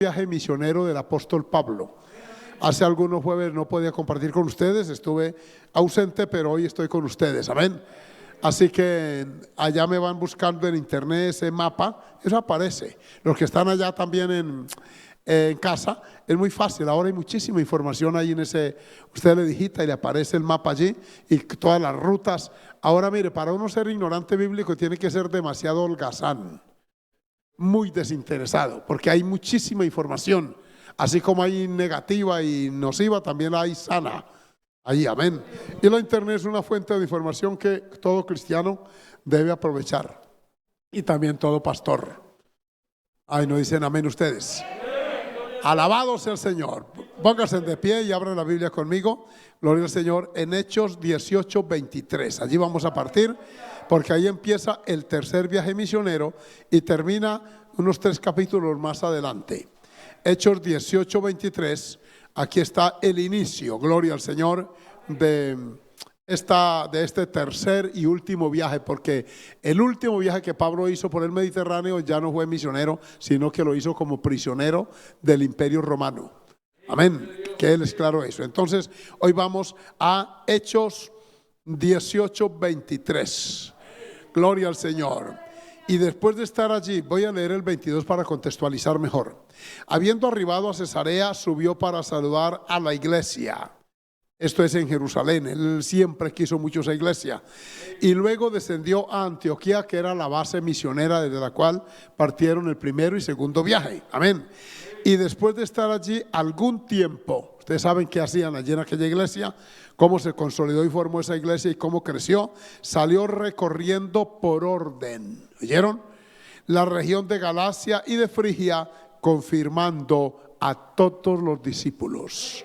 Viaje misionero del apóstol Pablo. Hace algunos jueves no podía compartir con ustedes, estuve ausente, pero hoy estoy con ustedes, amén. Así que allá me van buscando en internet ese mapa, eso aparece. Los que están allá también en casa, es muy fácil, ahora hay muchísima información ahí en ese, usted le digita y le aparece el mapa allí y todas las rutas. Ahora mire, para uno ser ignorante bíblico tiene que ser demasiado holgazán, muy desinteresado, porque hay muchísima información. Así como hay negativa y nociva, también hay sana. Ahí, amén. Y la internet es una fuente de información que todo cristiano debe aprovechar. Y también todo pastor. Ay, no dicen amén ustedes. Alabado sea el Señor. Pónganse de pie y abran la Biblia conmigo. Gloria al Señor en Hechos 18:23. Allí vamos a partir, porque ahí empieza el tercer viaje misionero y termina unos 3 capítulos más adelante. Hechos 18:23, aquí está el inicio, gloria al Señor, de este tercer y último viaje, porque el último viaje que Pablo hizo por el Mediterráneo ya no fue misionero, sino que lo hizo como prisionero del Imperio Romano. Amén, que él es claro eso. Entonces, hoy vamos a Hechos 18:23. Gloria al Señor. Y después de estar allí, voy a leer el 22 para contextualizar mejor. Habiendo arribado a Cesarea, subió para saludar a la iglesia. Esto es en Jerusalén, él siempre quiso mucho esa iglesia. Y luego descendió a Antioquía, que era la base misionera desde la cual partieron el primero y segundo viaje. Amén. Y después de estar allí algún tiempo, ustedes saben qué hacían allí en aquella iglesia, cómo se consolidó y formó esa iglesia y cómo creció, salió recorriendo por orden, ¿oyeron? La región de Galacia y de Frigia, confirmando a todos los discípulos.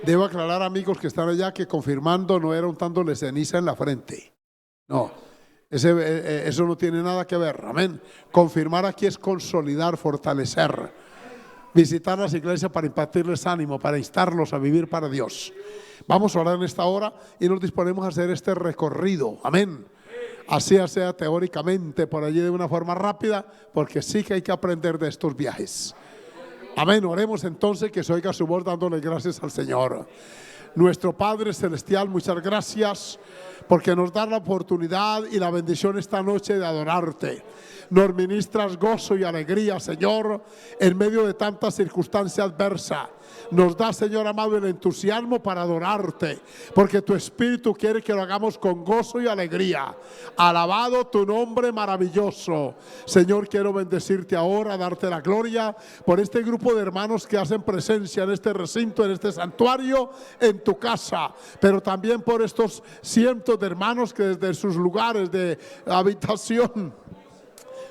Debo aclarar, amigos que están allá, que confirmando no era untándole ceniza en la frente. No, eso no tiene nada que ver, amén. Confirmar aquí es consolidar, fortalecer, visitar las iglesias para impartirles ánimo, para instarlos a vivir para Dios. Vamos a orar en esta hora y nos disponemos a hacer este recorrido, amén. Así sea teóricamente por allí de una forma rápida, porque sí que hay que aprender de estos viajes. Amén, oremos entonces, que se oiga su voz dándole gracias al Señor. Nuestro Padre Celestial, muchas gracias porque nos da la oportunidad y la bendición esta noche de adorarte. Nos ministras gozo y alegría, Señor, en medio de tanta circunstancia adversa. Nos da, Señor amado, el entusiasmo para adorarte, porque tu Espíritu quiere que lo hagamos con gozo y alegría. Alabado tu nombre maravilloso. Señor, quiero bendecirte ahora, darte la gloria por este grupo de hermanos que hacen presencia en este recinto, en este santuario, en tu casa, pero también por estos cientos de hermanos que desde sus lugares de habitación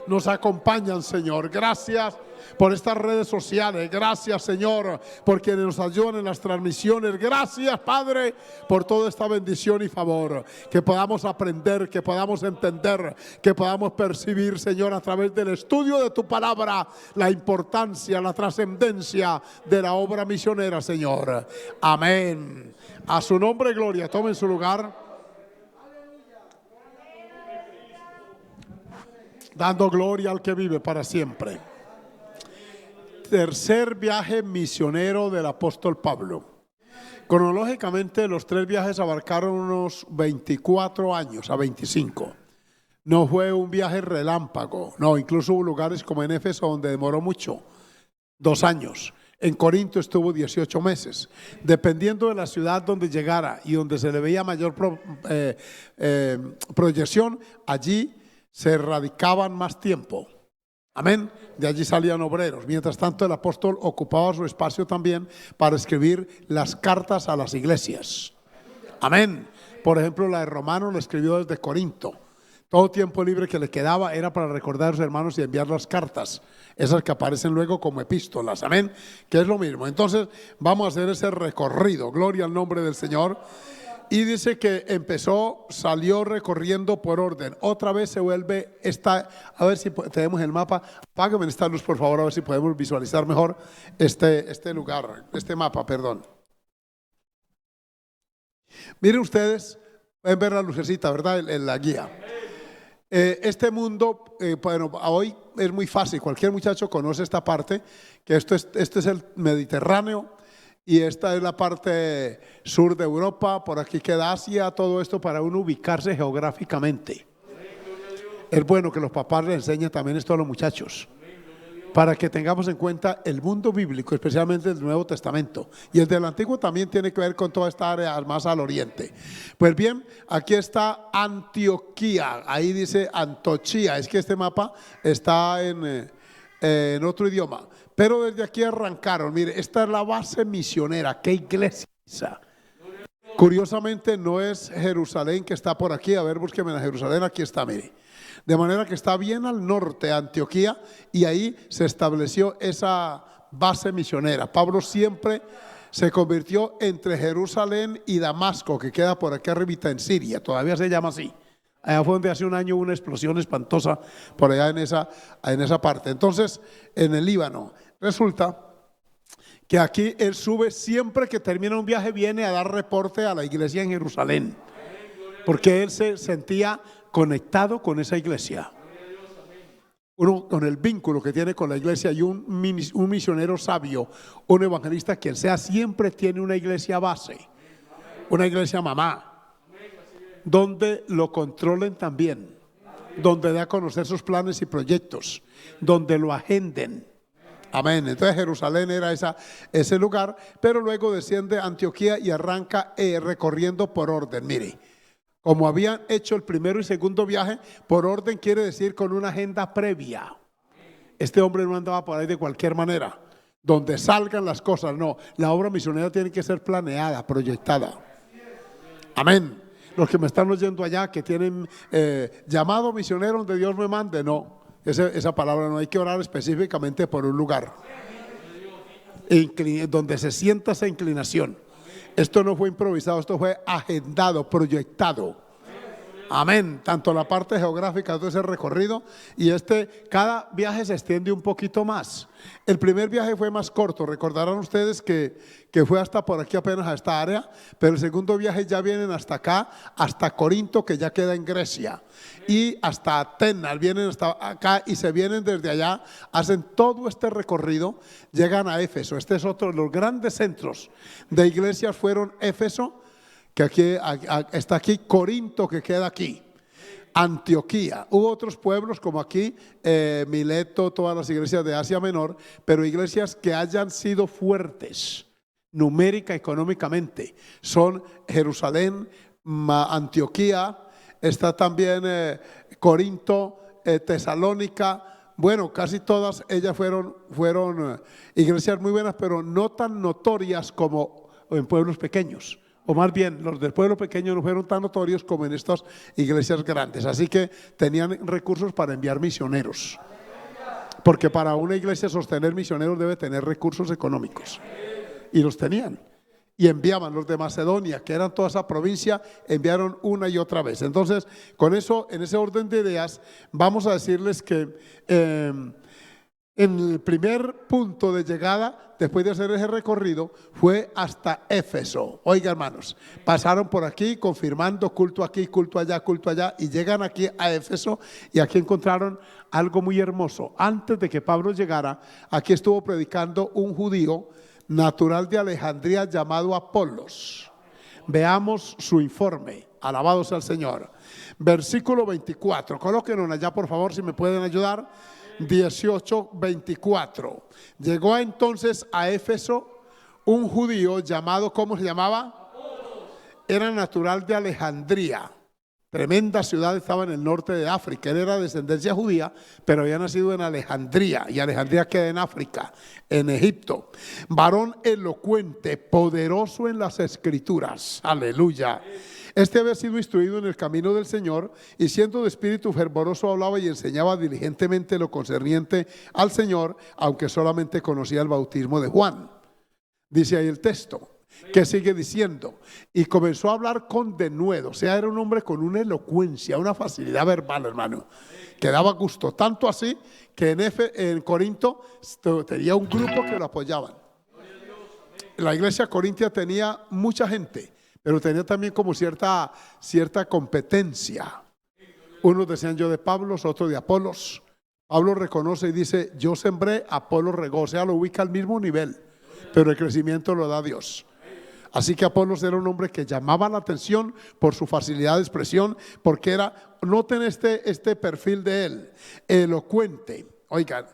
nos acompañan, Señor. Gracias por estas redes sociales. Gracias, Señor, por quienes nos ayudan en las transmisiones. Gracias, Padre, por toda esta bendición y favor. Que podamos aprender, que podamos entender, que podamos percibir, Señor, a través del estudio de tu palabra, la importancia, la trascendencia de la obra misionera, Señor. Amén. A su nombre, gloria. Tomen su lugar. Dando gloria al que vive para siempre. Tercer viaje misionero del apóstol Pablo. Cronológicamente, los 3 viajes abarcaron unos 24 años a 25. No fue un viaje relámpago, no, incluso hubo lugares como en Éfeso donde demoró mucho, 2 años. En Corinto estuvo 18 meses. Dependiendo de la ciudad donde llegara y donde se le veía mayor proyección, allí se radicaban más tiempo. Amén. De allí salían obreros. Mientras tanto, el apóstol ocupaba su espacio también para escribir las cartas a las iglesias. Amén. Por ejemplo, la de Romanos la escribió desde Corinto. Todo tiempo libre que le quedaba era para recordar a sus hermanos y enviar las cartas, esas que aparecen luego como epístolas. Amén. Que es lo mismo. Entonces, vamos a hacer ese recorrido. Gloria al nombre del Señor. Y dice que salió recorriendo por orden. Otra vez se vuelve a ver si tenemos el mapa. Apágame esta luz, por favor, a ver si podemos visualizar mejor este lugar, este mapa, perdón. Miren ustedes, pueden ver la lucecita, ¿verdad? En la guía. Este mundo, bueno, hoy es muy fácil, cualquier muchacho conoce esta parte, que este es el Mediterráneo y esta es la parte sur de Europa, por aquí queda Asia, todo esto para uno ubicarse geográficamente. Es bueno que los papás le enseñen también esto a los muchachos, para que tengamos en cuenta el mundo bíblico, especialmente el Nuevo Testamento. Y el del Antiguo también tiene que ver con toda esta área más al oriente. Pues bien, aquí está Antioquía, ahí dice Antochía, es que este mapa está en otro idioma. Pero desde aquí arrancaron, mire, esta es la base misionera, qué iglesia. Curiosamente no es Jerusalén que está por aquí, a ver, búsqueme en Jerusalén, aquí está, mire. De manera que está bien al norte, Antioquía, y ahí se estableció esa base misionera. Pablo siempre se convirtió entre Jerusalén y Damasco, que queda por aquí arribita en Siria, todavía se llama así. Allá fue donde hace un año hubo una explosión espantosa por allá en esa parte. Entonces, en el Líbano, resulta que aquí él sube, siempre que termina un viaje viene a dar reporte a la iglesia en Jerusalén, porque él se sentía conectado con esa iglesia, uno con el vínculo que tiene con la iglesia, y un misionero sabio, un evangelista quien sea, siempre tiene una iglesia base, una iglesia mamá, donde lo controlen también, donde dé a conocer sus planes y proyectos, donde lo agenden. Amén. Entonces Jerusalén era ese lugar, pero luego desciende a Antioquía y arranca recorriendo por orden. Mire, como habían hecho el primero y segundo viaje, por orden quiere decir con una agenda previa. Este hombre no andaba por ahí de cualquier manera, donde salgan las cosas, no. La obra misionera tiene que ser planeada, proyectada. Amén. Los que me están oyendo allá, que tienen llamado misionero donde Dios me mande, no. Esa palabra no, hay que orar específicamente por un lugar donde se sienta esa inclinación. Esto no fue improvisado, esto fue agendado, proyectado. Amén. Tanto la parte geográfica de ese recorrido y cada viaje se extiende un poquito más. El primer viaje fue más corto, recordarán ustedes que fue hasta por aquí apenas a esta área, pero el segundo viaje ya vienen hasta acá, hasta Corinto, que ya queda en Grecia, y hasta Atenas, vienen hasta acá y se vienen desde allá, hacen todo este recorrido, llegan a Éfeso. Este es otro de los grandes centros de iglesias, fueron Éfeso, que aquí está aquí, Corinto, que queda aquí, Antioquía. Hubo otros pueblos como aquí, Mileto, todas las iglesias de Asia Menor, pero iglesias que hayan sido fuertes numérica, económicamente, son Jerusalén, Antioquía, está también Corinto, Tesalónica. Bueno, casi todas ellas fueron iglesias muy buenas, pero no tan notorias como en pueblos pequeños. O más bien, los del pueblo pequeño no fueron tan notorios como en estas iglesias grandes. Así que tenían recursos para enviar misioneros. Porque para una iglesia sostener misioneros debe tener recursos económicos. Y los tenían. Y enviaban los de Macedonia, que eran toda esa provincia, enviaron una y otra vez. Entonces, con eso, en ese orden de ideas, vamos a decirles que en el primer punto de llegada, después de hacer ese recorrido, fue hasta Éfeso. Oiga, hermanos, pasaron por aquí confirmando culto aquí, culto allá, y llegan aquí a Éfeso, y aquí encontraron algo muy hermoso. Antes de que Pablo llegara, aquí estuvo predicando un judío natural de Alejandría llamado Apolos. Veamos su informe. Alabado sea el Señor. Versículo 24. Colóquenlo allá, por favor, si me pueden ayudar. 18:24. Llegó entonces a Éfeso un judío llamado, ¿cómo se llamaba? Era natural de Alejandría. Tremenda ciudad, estaba en el norte de África. Él era de descendencia judía, pero había nacido en Alejandría, y Alejandría queda en África, en Egipto. Varón elocuente, poderoso en las escrituras. Aleluya. Este había sido instruido en el camino del Señor, y siendo de espíritu fervoroso hablaba y enseñaba diligentemente lo concerniente al Señor, aunque solamente conocía el bautismo de Juan. Dice ahí el texto, que sigue diciendo, y comenzó a hablar con denuedo. O sea, era un hombre con una elocuencia, una facilidad verbal, hermano, que daba gusto. Tanto así que en Corinto tenía un grupo que lo apoyaban. La iglesia corintia tenía mucha gente, pero tenía también como cierta competencia. Unos decían yo de Pablo, otros de Apolos. Pablo reconoce y dice, yo sembré, Apolo regó, o sea, lo ubica al mismo nivel, pero el crecimiento lo da Dios. Así que Apolos era un hombre que llamaba la atención por su facilidad de expresión, porque era, noten este perfil de él, elocuente, oigan,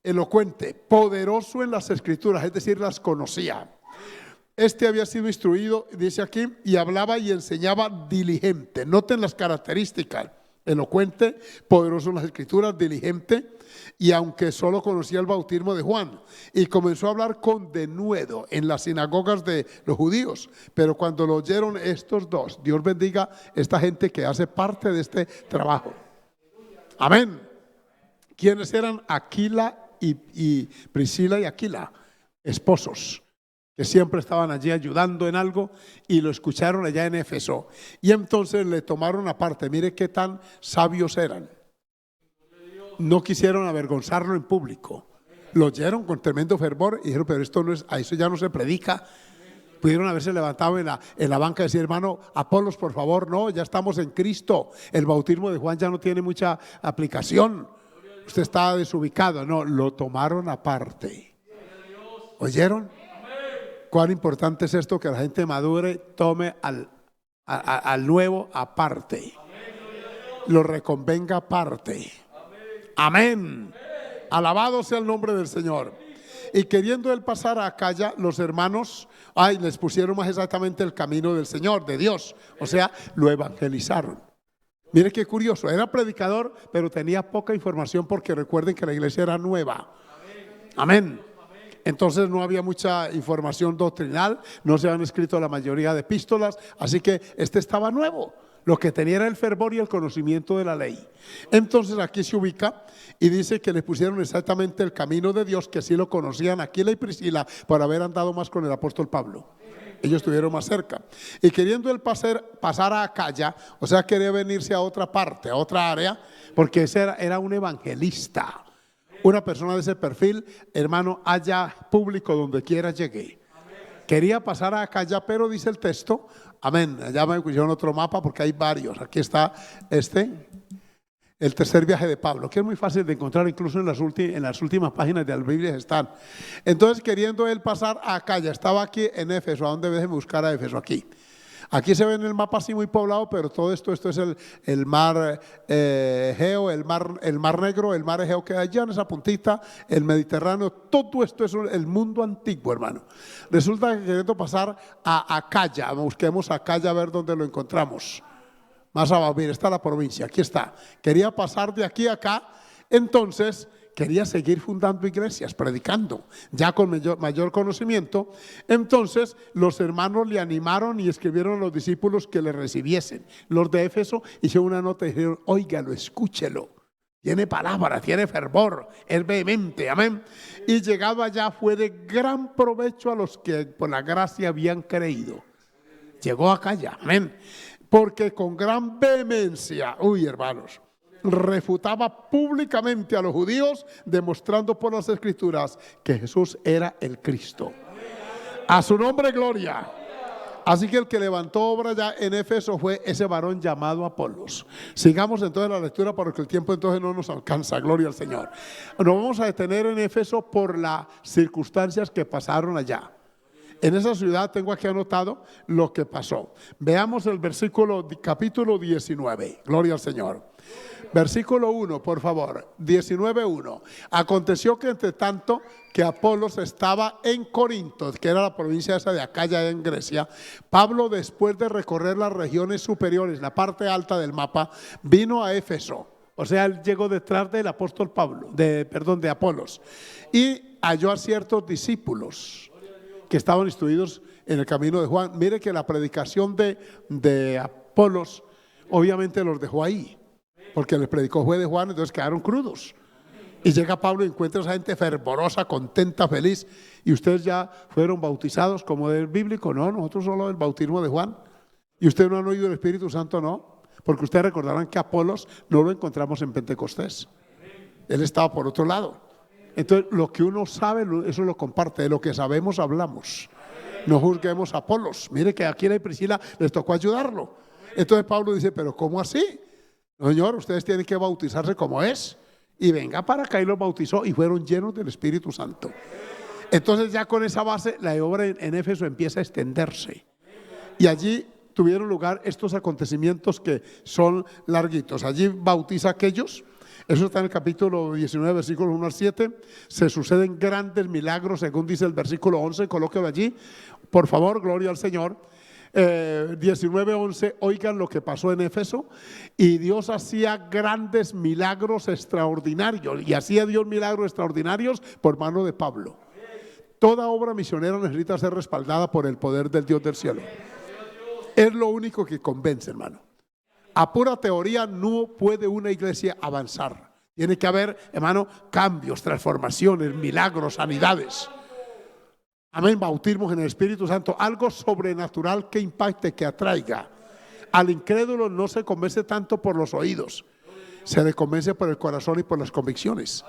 elocuente, poderoso en las escrituras, es decir, las conocía. Este había sido instruido, dice aquí, y hablaba y enseñaba diligente. Noten las características: elocuente, poderoso en las escrituras, diligente, y aunque solo conocía el bautismo de Juan, y comenzó a hablar con denuedo en las sinagogas de los judíos. Pero cuando lo oyeron estos dos, Dios bendiga esta gente que hace parte de este trabajo. Amén. ¿Quiénes eran? Aquila y Priscila y Aquila, esposos, que siempre estaban allí ayudando en algo, y lo escucharon allá en Éfeso. Y entonces le tomaron aparte. Mire qué tan sabios eran. No quisieron avergonzarlo en público. Lo oyeron con tremendo fervor y dijeron, pero esto no es, a eso ya no se predica. Pudieron haberse levantado en la banca y decir, hermano, Apolos, por favor, no, ya estamos en Cristo. El bautismo de Juan ya no tiene mucha aplicación. Usted está desubicado. No, lo tomaron aparte. ¿Oyeron? Cuán importante es esto, que la gente madure, tome al nuevo aparte, lo reconvenga aparte. Amén. Alabado sea el nombre del Señor. Y queriendo él pasar a Acaya, los hermanos les pusieron más exactamente el camino del Señor, de Dios. O sea, lo evangelizaron. Mire qué curioso, era predicador, pero tenía poca información, porque recuerden que la iglesia era nueva. Amén. Entonces no había mucha información doctrinal, no se habían escrito la mayoría de epístolas, así que este estaba nuevo. Lo que tenía era el fervor y el conocimiento de la ley. Entonces aquí se ubica y dice que le pusieron exactamente el camino de Dios, que sí lo conocían Aquila y Priscila por haber andado más con el apóstol Pablo. Ellos estuvieron más cerca. Y queriendo él pasar a Acaya, o sea, quería venirse a otra parte, a otra área, porque ese era un evangelista. Una persona de ese perfil, hermano, haya público donde quiera llegue. Quería pasar a Acaya, pero dice el texto, amén, allá me pusieron otro mapa porque hay varios. Aquí está el tercer viaje de Pablo, que es muy fácil de encontrar, incluso en las últimas páginas de la Biblia están. Entonces, queriendo él pasar a Acaya, estaba aquí en Éfeso. ¿A dónde? Déjeme buscar a Éfeso, aquí. Aquí se ve en el mapa así muy poblado, pero todo esto es el mar Egeo, el mar Negro, el mar Egeo que hay allá en esa puntita, el Mediterráneo, todo esto es el mundo antiguo, hermano. Resulta que queriendo pasar a Acaya, busquemos Acaya a ver dónde lo encontramos. Más abajo, mire, está la provincia, aquí está. Quería pasar de aquí a acá, entonces quería seguir fundando iglesias, predicando, ya con mayor conocimiento. Entonces los hermanos le animaron y escribieron a los discípulos que le recibiesen. Los de Éfeso hicieron una nota y dijeron, óigalo, escúchelo. Tiene palabra, tiene fervor, es vehemente, amén. Y llegado allá fue de gran provecho a los que por la gracia habían creído. Llegó acá ya, amén. Porque con gran vehemencia, hermanos, refutaba públicamente a los judíos, demostrando por las escrituras que Jesús era el Cristo. A su nombre gloria. Así que el que levantó obra ya en Éfeso fue ese varón llamado Apolos. Sigamos entonces la lectura, porque el tiempo entonces no nos alcanza. Gloria al Señor. Nos vamos a detener en Éfeso por las circunstancias que pasaron allá. En esa ciudad tengo aquí anotado lo que pasó. Veamos el capítulo 19. Gloria al Señor. Versículo 1, por favor, 19:1. Aconteció que entre tanto que Apolos estaba en Corinto, que era la provincia esa de Acaya en Grecia, Pablo, después de recorrer las regiones superiores, la parte alta del mapa, vino a Éfeso. O sea, él llegó detrás del apóstol de Apolos, y halló a ciertos discípulos que estaban instruidos en el camino de Juan. Mire que la predicación de Apolos obviamente los dejó ahí, porque les predicó fue de Juan, entonces quedaron crudos. Y llega Pablo y encuentra a esa gente fervorosa, contenta, feliz. ¿Y ustedes ya fueron bautizados como del bíblico? No, nosotros solo del bautismo de Juan. ¿Y ustedes no han oído el Espíritu Santo? No, porque ustedes recordarán que Apolos no lo encontramos en Pentecostés. Él estaba por otro lado. Entonces, lo que uno sabe, eso lo comparte. De lo que sabemos, hablamos. No juzguemos a Apolos. Mire que aquí a Priscila les tocó ayudarlo. Entonces Pablo dice, pero ¿cómo así? No, señor, ustedes tienen que bautizarse como es. Y venga para acá y los bautizó y fueron llenos del Espíritu Santo. Entonces ya con esa base la obra en Éfeso empieza a extenderse. Y allí tuvieron lugar estos acontecimientos que son larguitos. Allí bautiza a aquellos. Eso está en el capítulo 19, versículos 1 al 7. Se suceden grandes milagros, según dice el versículo 11. Colóquelo allí, por favor, gloria al Señor. 19:11, oigan lo que pasó en Éfeso. Y Dios hacía grandes milagros extraordinarios. Y hacía Dios milagros extraordinarios por mano de Pablo. Toda obra misionera necesita ser respaldada por el poder del Dios del cielo. Es lo único que convence, hermano. A pura teoría no puede una iglesia avanzar. Tiene que haber, hermano, cambios, transformaciones, milagros, sanidades. Amén, bautismos en el Espíritu Santo, algo sobrenatural que impacte, que atraiga. Al incrédulo no se convence tanto por los oídos, se le convence por el corazón y por las convicciones.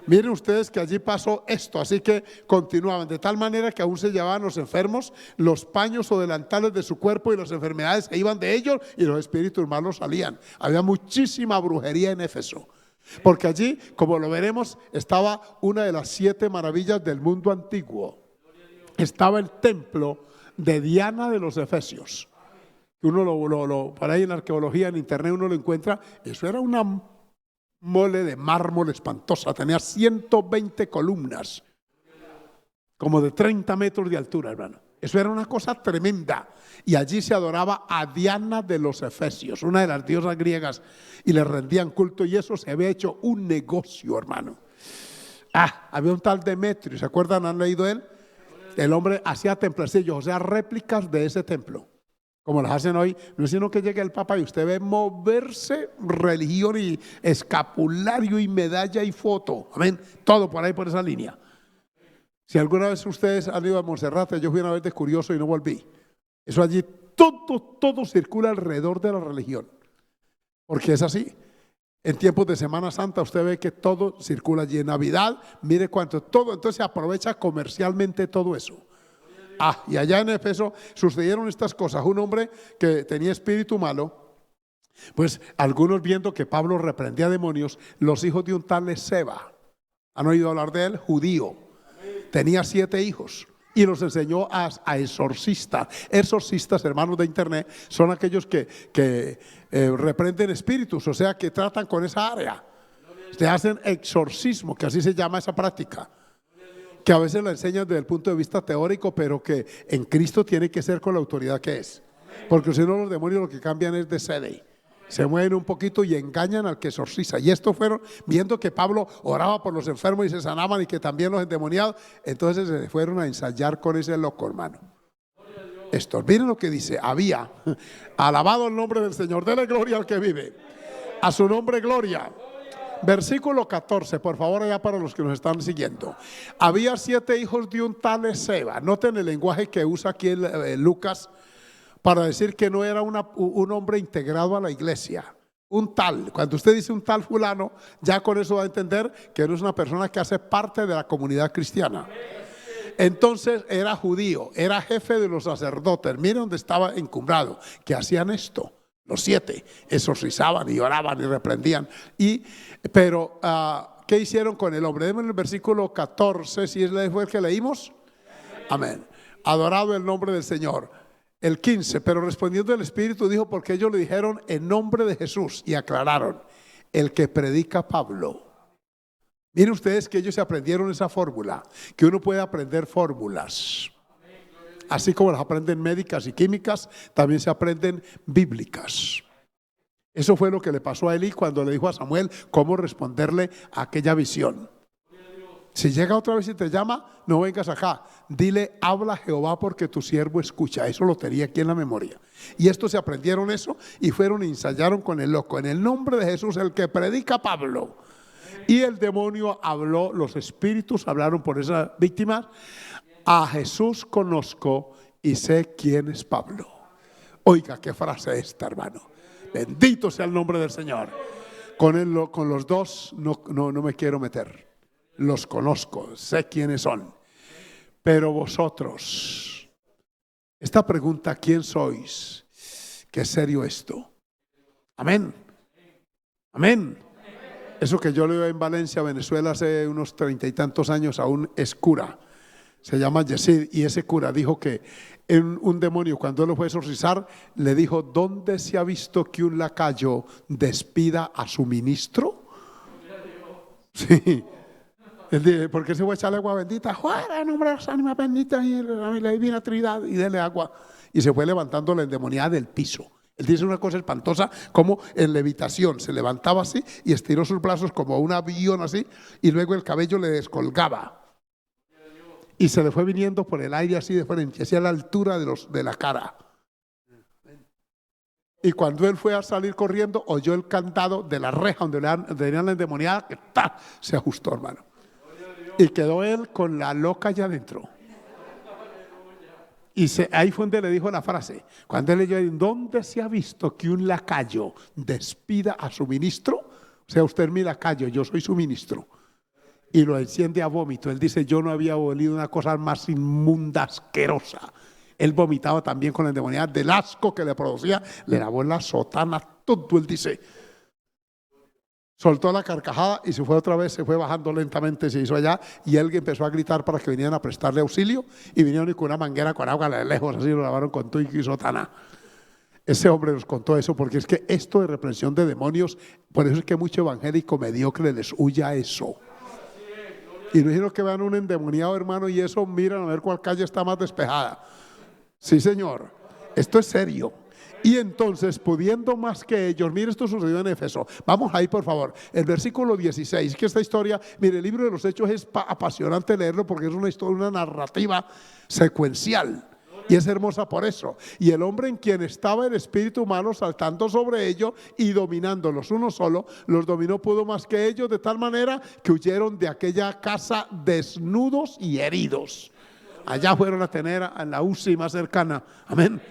Miren ustedes que allí pasó esto, así que continuaban, de tal manera que aún se llevaban los enfermos, los paños o delantales de su cuerpo y las enfermedades que iban de ellos y los espíritus malos salían. Había muchísima brujería en Éfeso, porque allí, como lo veremos, estaba una de las 7 maravillas del mundo antiguo. Estaba el templo de Diana de los Efesios. Uno por ahí en la arqueología, en internet uno lo encuentra. Eso era una mole de mármol espantosa, tenía 120 columnas, como de 30 metros de altura, hermano. Eso era una cosa tremenda. Y allí se adoraba a Diana de los Efesios, una de las diosas griegas, y le rendían culto, y eso se había hecho un negocio, hermano. Había un tal Demetrio, ¿se acuerdan? ¿Han leído él? El hombre hacía templecillos, o sea, réplicas de ese templo, como las hacen hoy. No es sino que llegue el Papa y usted ve moverse religión y escapulario y medalla y foto. Amén. Todo por ahí, por esa línea. Si alguna vez ustedes han ido a Monserrate, yo fui una vez de curioso y no volví. Eso allí, todo circula alrededor de la religión. Porque es así. En tiempos de Semana Santa usted ve que todo circula allí. En Navidad, mire cuánto, todo. Entonces se aprovecha comercialmente todo eso. Y allá en Éfeso sucedieron estas cosas. Un hombre que tenía espíritu malo, pues algunos viendo que Pablo reprendía demonios, los hijos de un tal Esceva, ¿han oído hablar de él? Judío. Tenía 7 hijos y los enseñó a exorcistas. Exorcistas, hermanos de internet, son aquellos que reprenden espíritus, o sea, que tratan con esa área. Se hacen exorcismo, que así se llama esa práctica, que a veces la enseñan desde el punto de vista teórico, pero que en Cristo tiene que ser con la autoridad que es. Porque si no, los demonios lo que cambian es de sede. Se mueven un poquito y engañan al que exorciza. Y estos fueron, viendo que Pablo oraba por los enfermos y se sanaban, y que también los endemoniados, entonces se fueron a ensayar con ese loco, hermano. Estos, miren lo que dice: había, alabado el nombre del Señor, dele gloria al que vive, a su nombre gloria. Versículo 14, por favor, allá para los que nos están siguiendo. Había 7 hijos de un tal Esceva. Noten el lenguaje que usa aquí Lucas para decir que no era un hombre integrado a la iglesia. Un tal, cuando usted dice un tal fulano, ya con eso va a entender que no es una persona que hace parte de la comunidad cristiana. Entonces era judío, era jefe de los sacerdotes. Miren dónde estaba encumbrado, que hacían esto. Los 7 exorcizaban y oraban y reprendían. Pero ¿qué hicieron con el hombre? Deme el versículo 14, si fue el que leímos. Amén. Adorado el nombre del Señor. El 15, pero respondiendo el Espíritu dijo, porque ellos le dijeron en nombre de Jesús, y aclararon: el que predica Pablo. Miren ustedes que ellos se aprendieron esa fórmula, que uno puede aprender fórmulas. Así como las aprenden médicas y químicas, también se aprenden bíblicas. Eso fue lo que le pasó a Elí cuando le dijo a Samuel cómo responderle a aquella visión. Si llega otra vez y te llama, no vengas acá. Dile: habla Jehová, porque tu siervo escucha. Eso lo tenía aquí en la memoria. Y estos se aprendieron eso y fueron y ensayaron con el loco. En el nombre de Jesús, el que predica Pablo. Y el demonio habló, los espíritus hablaron por esas víctimas: a Jesús conozco y sé quién es Pablo. Oiga, qué frase esta, hermano. Bendito sea el nombre del Señor. Con los dos no me quiero meter. Los conozco, sé quiénes son. Pero vosotros, esta pregunta: ¿quién sois? Qué serio esto. Amén. Amén. Eso que yo leo en Valencia, Venezuela, hace unos 30 y tantos años, aún es cura. Se llama Yesid, y ese cura dijo que un demonio, cuando él lo fue a exorcizar, le dijo: ¿dónde se ha visto que un lacayo despida a su ministro? Sí. Él dice: ¿por qué se fue a echarle agua bendita? Fuera, en nombre de las ánimas benditas y la divina Trinidad, y dele agua. Y se fue levantando la endemoniada del piso. Él dice una cosa espantosa, como en levitación, se levantaba así y estiró sus brazos como un avión así, y luego el cabello le descolgaba. Y se le fue viniendo por el aire así de frente, hacia la altura de la cara. Y cuando él fue a salir corriendo, oyó el candado de la reja donde tenían la endemoniada, que ¡ta!, se ajustó, hermano. Y quedó él con la loca allá adentro. Y ahí fue donde le dijo la frase, cuando él leyó: ¿dónde se ha visto que un lacayo despida a su ministro? O sea, usted es mi lacayo, yo soy su ministro. Y lo enciende a vómito. Él dice: yo no había olido una cosa más inmunda, asquerosa. Él vomitaba también con la endemoniada del asco que le producía, le lavó en la sotana todo. Él dice, soltó la carcajada y se fue otra vez, se fue bajando lentamente, se hizo allá, y él empezó a gritar para que vinieran a prestarle auxilio, y vinieron con una manguera con agua de lejos, así lo lavaron con todo y sotana. Ese hombre nos contó eso, porque es que esto de reprensión de demonios, por eso es que mucho evangélico mediocre les huye a eso. Y no dijeron que vean un endemoniado, hermano, y eso miran a ver cuál calle está más despejada. Sí, señor, esto es serio. Y entonces, pudiendo más que ellos, mire, esto sucedió en Éfeso. Vamos ahí, por favor, el versículo 16, que esta historia, mire, el libro de los Hechos es apasionante leerlo, porque es una historia, una narrativa secuencial. Y es hermosa por eso. Y el hombre en quien estaba el espíritu malo saltando sobre ellos y dominándolos uno solo, los dominó, pudo más que ellos, de tal manera que huyeron de aquella casa desnudos y heridos. Allá fueron a tener a la UCI más cercana, amén,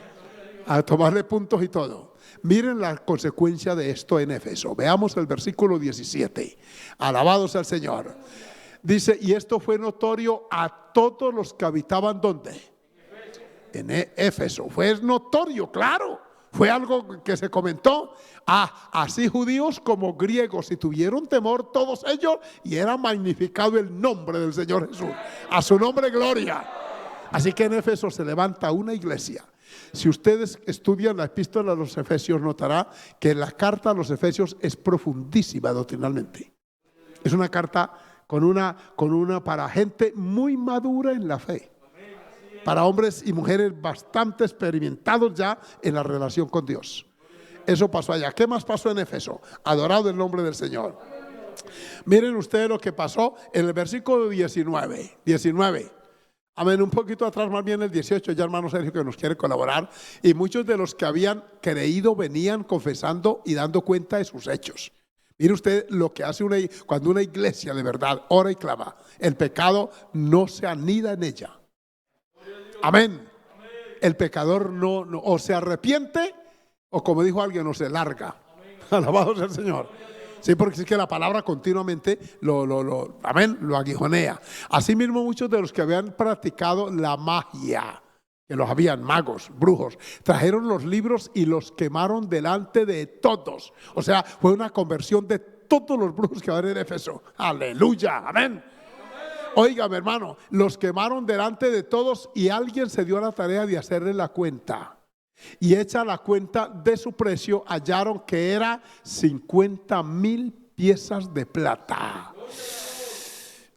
a tomarle puntos y todo. Miren la consecuencia de esto en Éfeso. Veamos el versículo 17. Alabado sea el Señor. Dice: y esto fue notorio a todos los que habitaban, ¿dónde? En Éfeso. Fue notorio, claro. Fue algo que se comentó. Así judíos como griegos, y tuvieron temor todos ellos, y era magnificado el nombre del Señor Jesús. A su nombre gloria. Así que en Éfeso se levanta una iglesia. Si ustedes estudian la epístola a los Efesios, notará que la carta a los Efesios es profundísima doctrinalmente. Es una carta con una para gente muy madura en la fe, para hombres y mujeres bastante experimentados ya en la relación con Dios. Eso pasó allá. ¿Qué más pasó en Éfeso? Adorado el nombre del Señor. Miren ustedes lo que pasó en el versículo 19. Amén, un poquito atrás, más bien el 18, ya hermano Sergio que nos quiere colaborar. Y muchos de los que habían creído venían confesando y dando cuenta de sus hechos. Mire usted lo que hace cuando una iglesia de verdad ora y clama. El pecado no se anida en ella. Amén. El pecador no o se arrepiente, o como dijo alguien, no se larga. Alabado sea el Señor. Sí, porque es que la palabra continuamente amén, lo aguijonea. Asimismo, muchos de los que habían practicado la magia, que los habían magos, brujos, trajeron los libros y los quemaron delante de todos. O sea, fue una conversión de todos los brujos que había en Éfeso. Aleluya, amén. Óigame, hermano, los quemaron delante de todos, y alguien se dio a la tarea de hacerle la cuenta. Y hecha la cuenta de su precio, hallaron que era 50,000 piezas de plata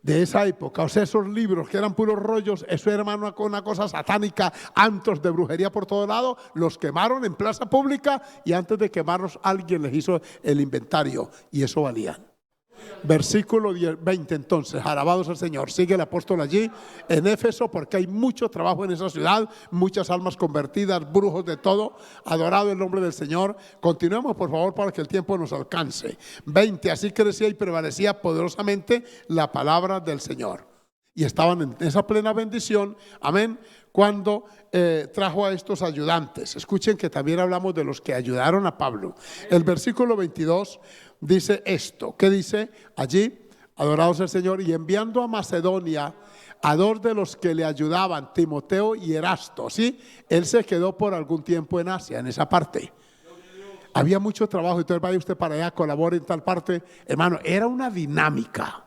de esa época. O sea, esos libros que eran puros rollos, eso era, hermano, una cosa satánica, antros de brujería por todo lado. Los quemaron en plaza pública, y antes de quemarlos alguien les hizo el inventario, y eso valía. Versículo 20 entonces, alabados al Señor. Sigue el apóstol allí en Éfeso, porque hay mucho trabajo en esa ciudad, muchas almas convertidas, brujos de todo. Adorado el nombre del Señor. Continuemos, por favor, para que el tiempo nos alcance. 20, así crecía y prevalecía poderosamente la palabra del Señor. Y estaban en esa plena bendición, amén, cuando trajo a estos ayudantes. Escuchen que también hablamos de los que ayudaron a Pablo. El versículo 22 dice esto. ¿Qué dice allí? Adorados el Señor. Y enviando a Macedonia a dos de los que le ayudaban, Timoteo y Erasto, ¿sí? Él se quedó por algún tiempo en Asia, en esa parte. Había mucho trabajo, entonces vaya usted para allá, colabore en tal parte. Hermano, era una dinámica.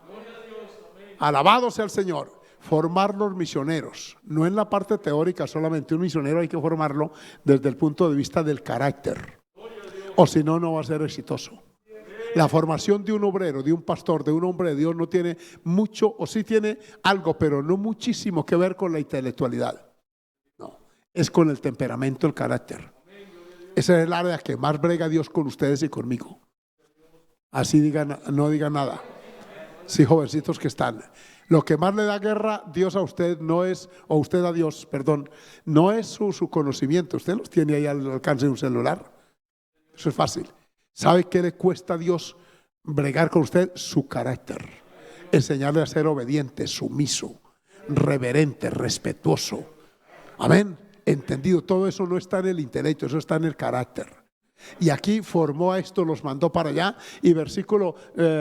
Alabado sea el Señor. Formar los misioneros, no en la parte teórica solamente. Un misionero hay que formarlo desde el punto de vista del carácter, o si no, no va a ser exitoso. La formación de un obrero, de un pastor, de un hombre de Dios no tiene mucho, o sí tiene algo, pero no muchísimo que ver con la intelectualidad. No, es con el temperamento, el carácter. Esa es el área que más brega Dios con ustedes y conmigo. Así digan, no digan nada. Sí, jovencitos que están. Lo que más le da guerra Dios a usted no es, o usted a Dios, perdón, no es su conocimiento. Usted los tiene ahí al alcance de un celular. Eso es fácil. ¿Sabe qué le cuesta a Dios bregar con usted? Su carácter. Enseñarle a ser obediente, sumiso, reverente, respetuoso. Amén. Entendido. Todo eso no está en el intelecto, eso está en el carácter. Y aquí formó a estos, los mandó para allá. Y versículo,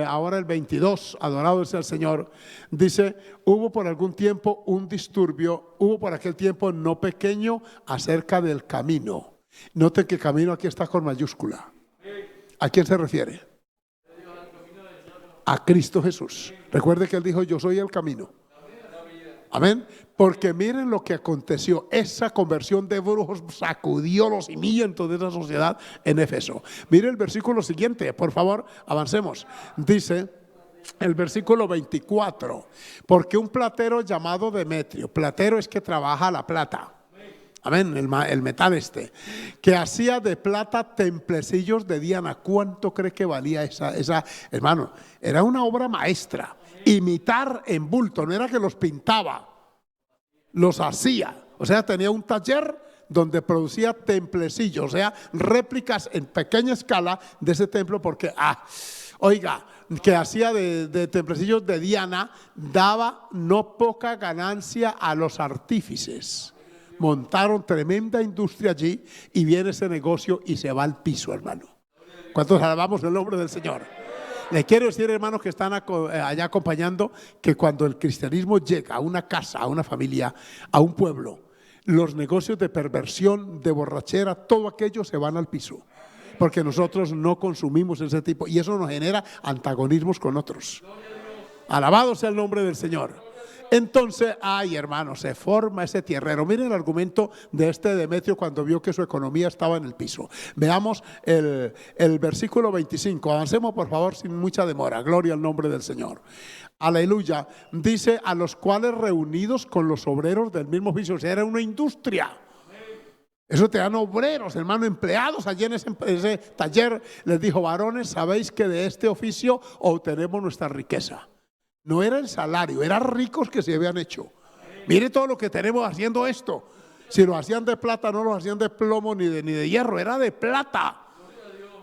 ahora el 22, adorado sea el Señor, dice: hubo por algún tiempo un disturbio, hubo por aquel tiempo no pequeño acerca del camino. Noten que camino aquí está con mayúscula. ¿A quién se refiere? A Cristo Jesús. Recuerde que Él dijo: yo soy el camino. Amén. Porque miren lo que aconteció. Esa conversión de brujos sacudió los cimientos de esa sociedad en Éfeso. Miren el versículo siguiente, por favor, avancemos. Dice el versículo 24: porque un platero llamado Demetrio, platero es que trabaja la plata. Amén, el metal que hacía de plata templecillos de Diana. ¿Cuánto cree que valía esa? Hermano, era una obra maestra. Imitar en bulto, no era que los pintaba, los hacía. O sea, tenía un taller donde producía templecillos, o sea, réplicas en pequeña escala de ese templo, porque, oiga, que hacía de templecillos de Diana, daba no poca ganancia a los artífices. Montaron tremenda industria allí y viene ese negocio y se va al piso, hermano. ¿Cuántos alabamos el nombre del Señor? Le quiero decir, hermanos que están allá acompañando, que cuando el cristianismo llega a una casa, a una familia, a un pueblo, los negocios de perversión, de borrachera, todo aquello se van al piso. Porque nosotros no consumimos ese tipo y eso nos genera antagonismos con otros. Alabado sea el nombre del Señor. Entonces, hermano, se forma ese tierrero. Miren el argumento de este Demetrio cuando vio que su economía estaba en el piso. Veamos el versículo 25. Avancemos, por favor, sin mucha demora. Gloria al nombre del Señor. Aleluya. Dice: a los cuales reunidos con los obreros del mismo oficio. O sea, era una industria. Eso te dan obreros, hermano, empleados allí en ese taller. Les dijo: varones, sabéis que de este oficio obtenemos nuestra riqueza. No era el salario, eran ricos que se habían hecho. Mire todo lo que tenemos haciendo esto. Si lo hacían de plata, no lo hacían de plomo ni de hierro, era de plata.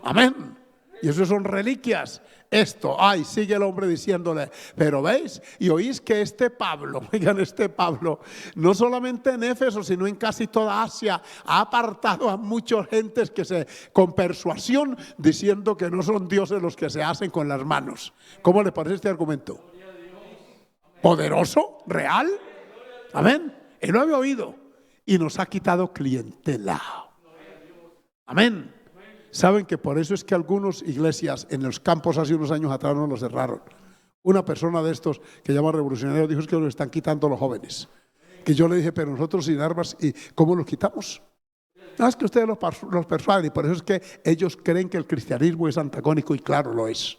Amén. Y eso son reliquias. Esto, sigue el hombre diciéndole: pero veis y oís que este Pablo, oigan, este Pablo, no solamente en Éfeso, sino en casi toda Asia, ha apartado a muchas gentes que con persuasión, diciendo que no son dioses los que se hacen con las manos. ¿Cómo le parece este argumento? Poderoso, real. Amén. Él lo había oído y nos ha quitado clientela. Amén. Saben que por eso es que algunas iglesias en los campos hace unos años atrás no los cerraron. Una persona de estos que llama revolucionario dijo: es que los están quitando los jóvenes. Que yo le dije: pero nosotros sin armas, ¿y cómo los quitamos? No, es que ustedes los persuaden, y por eso es que ellos creen que el cristianismo es antagónico, y claro, lo es.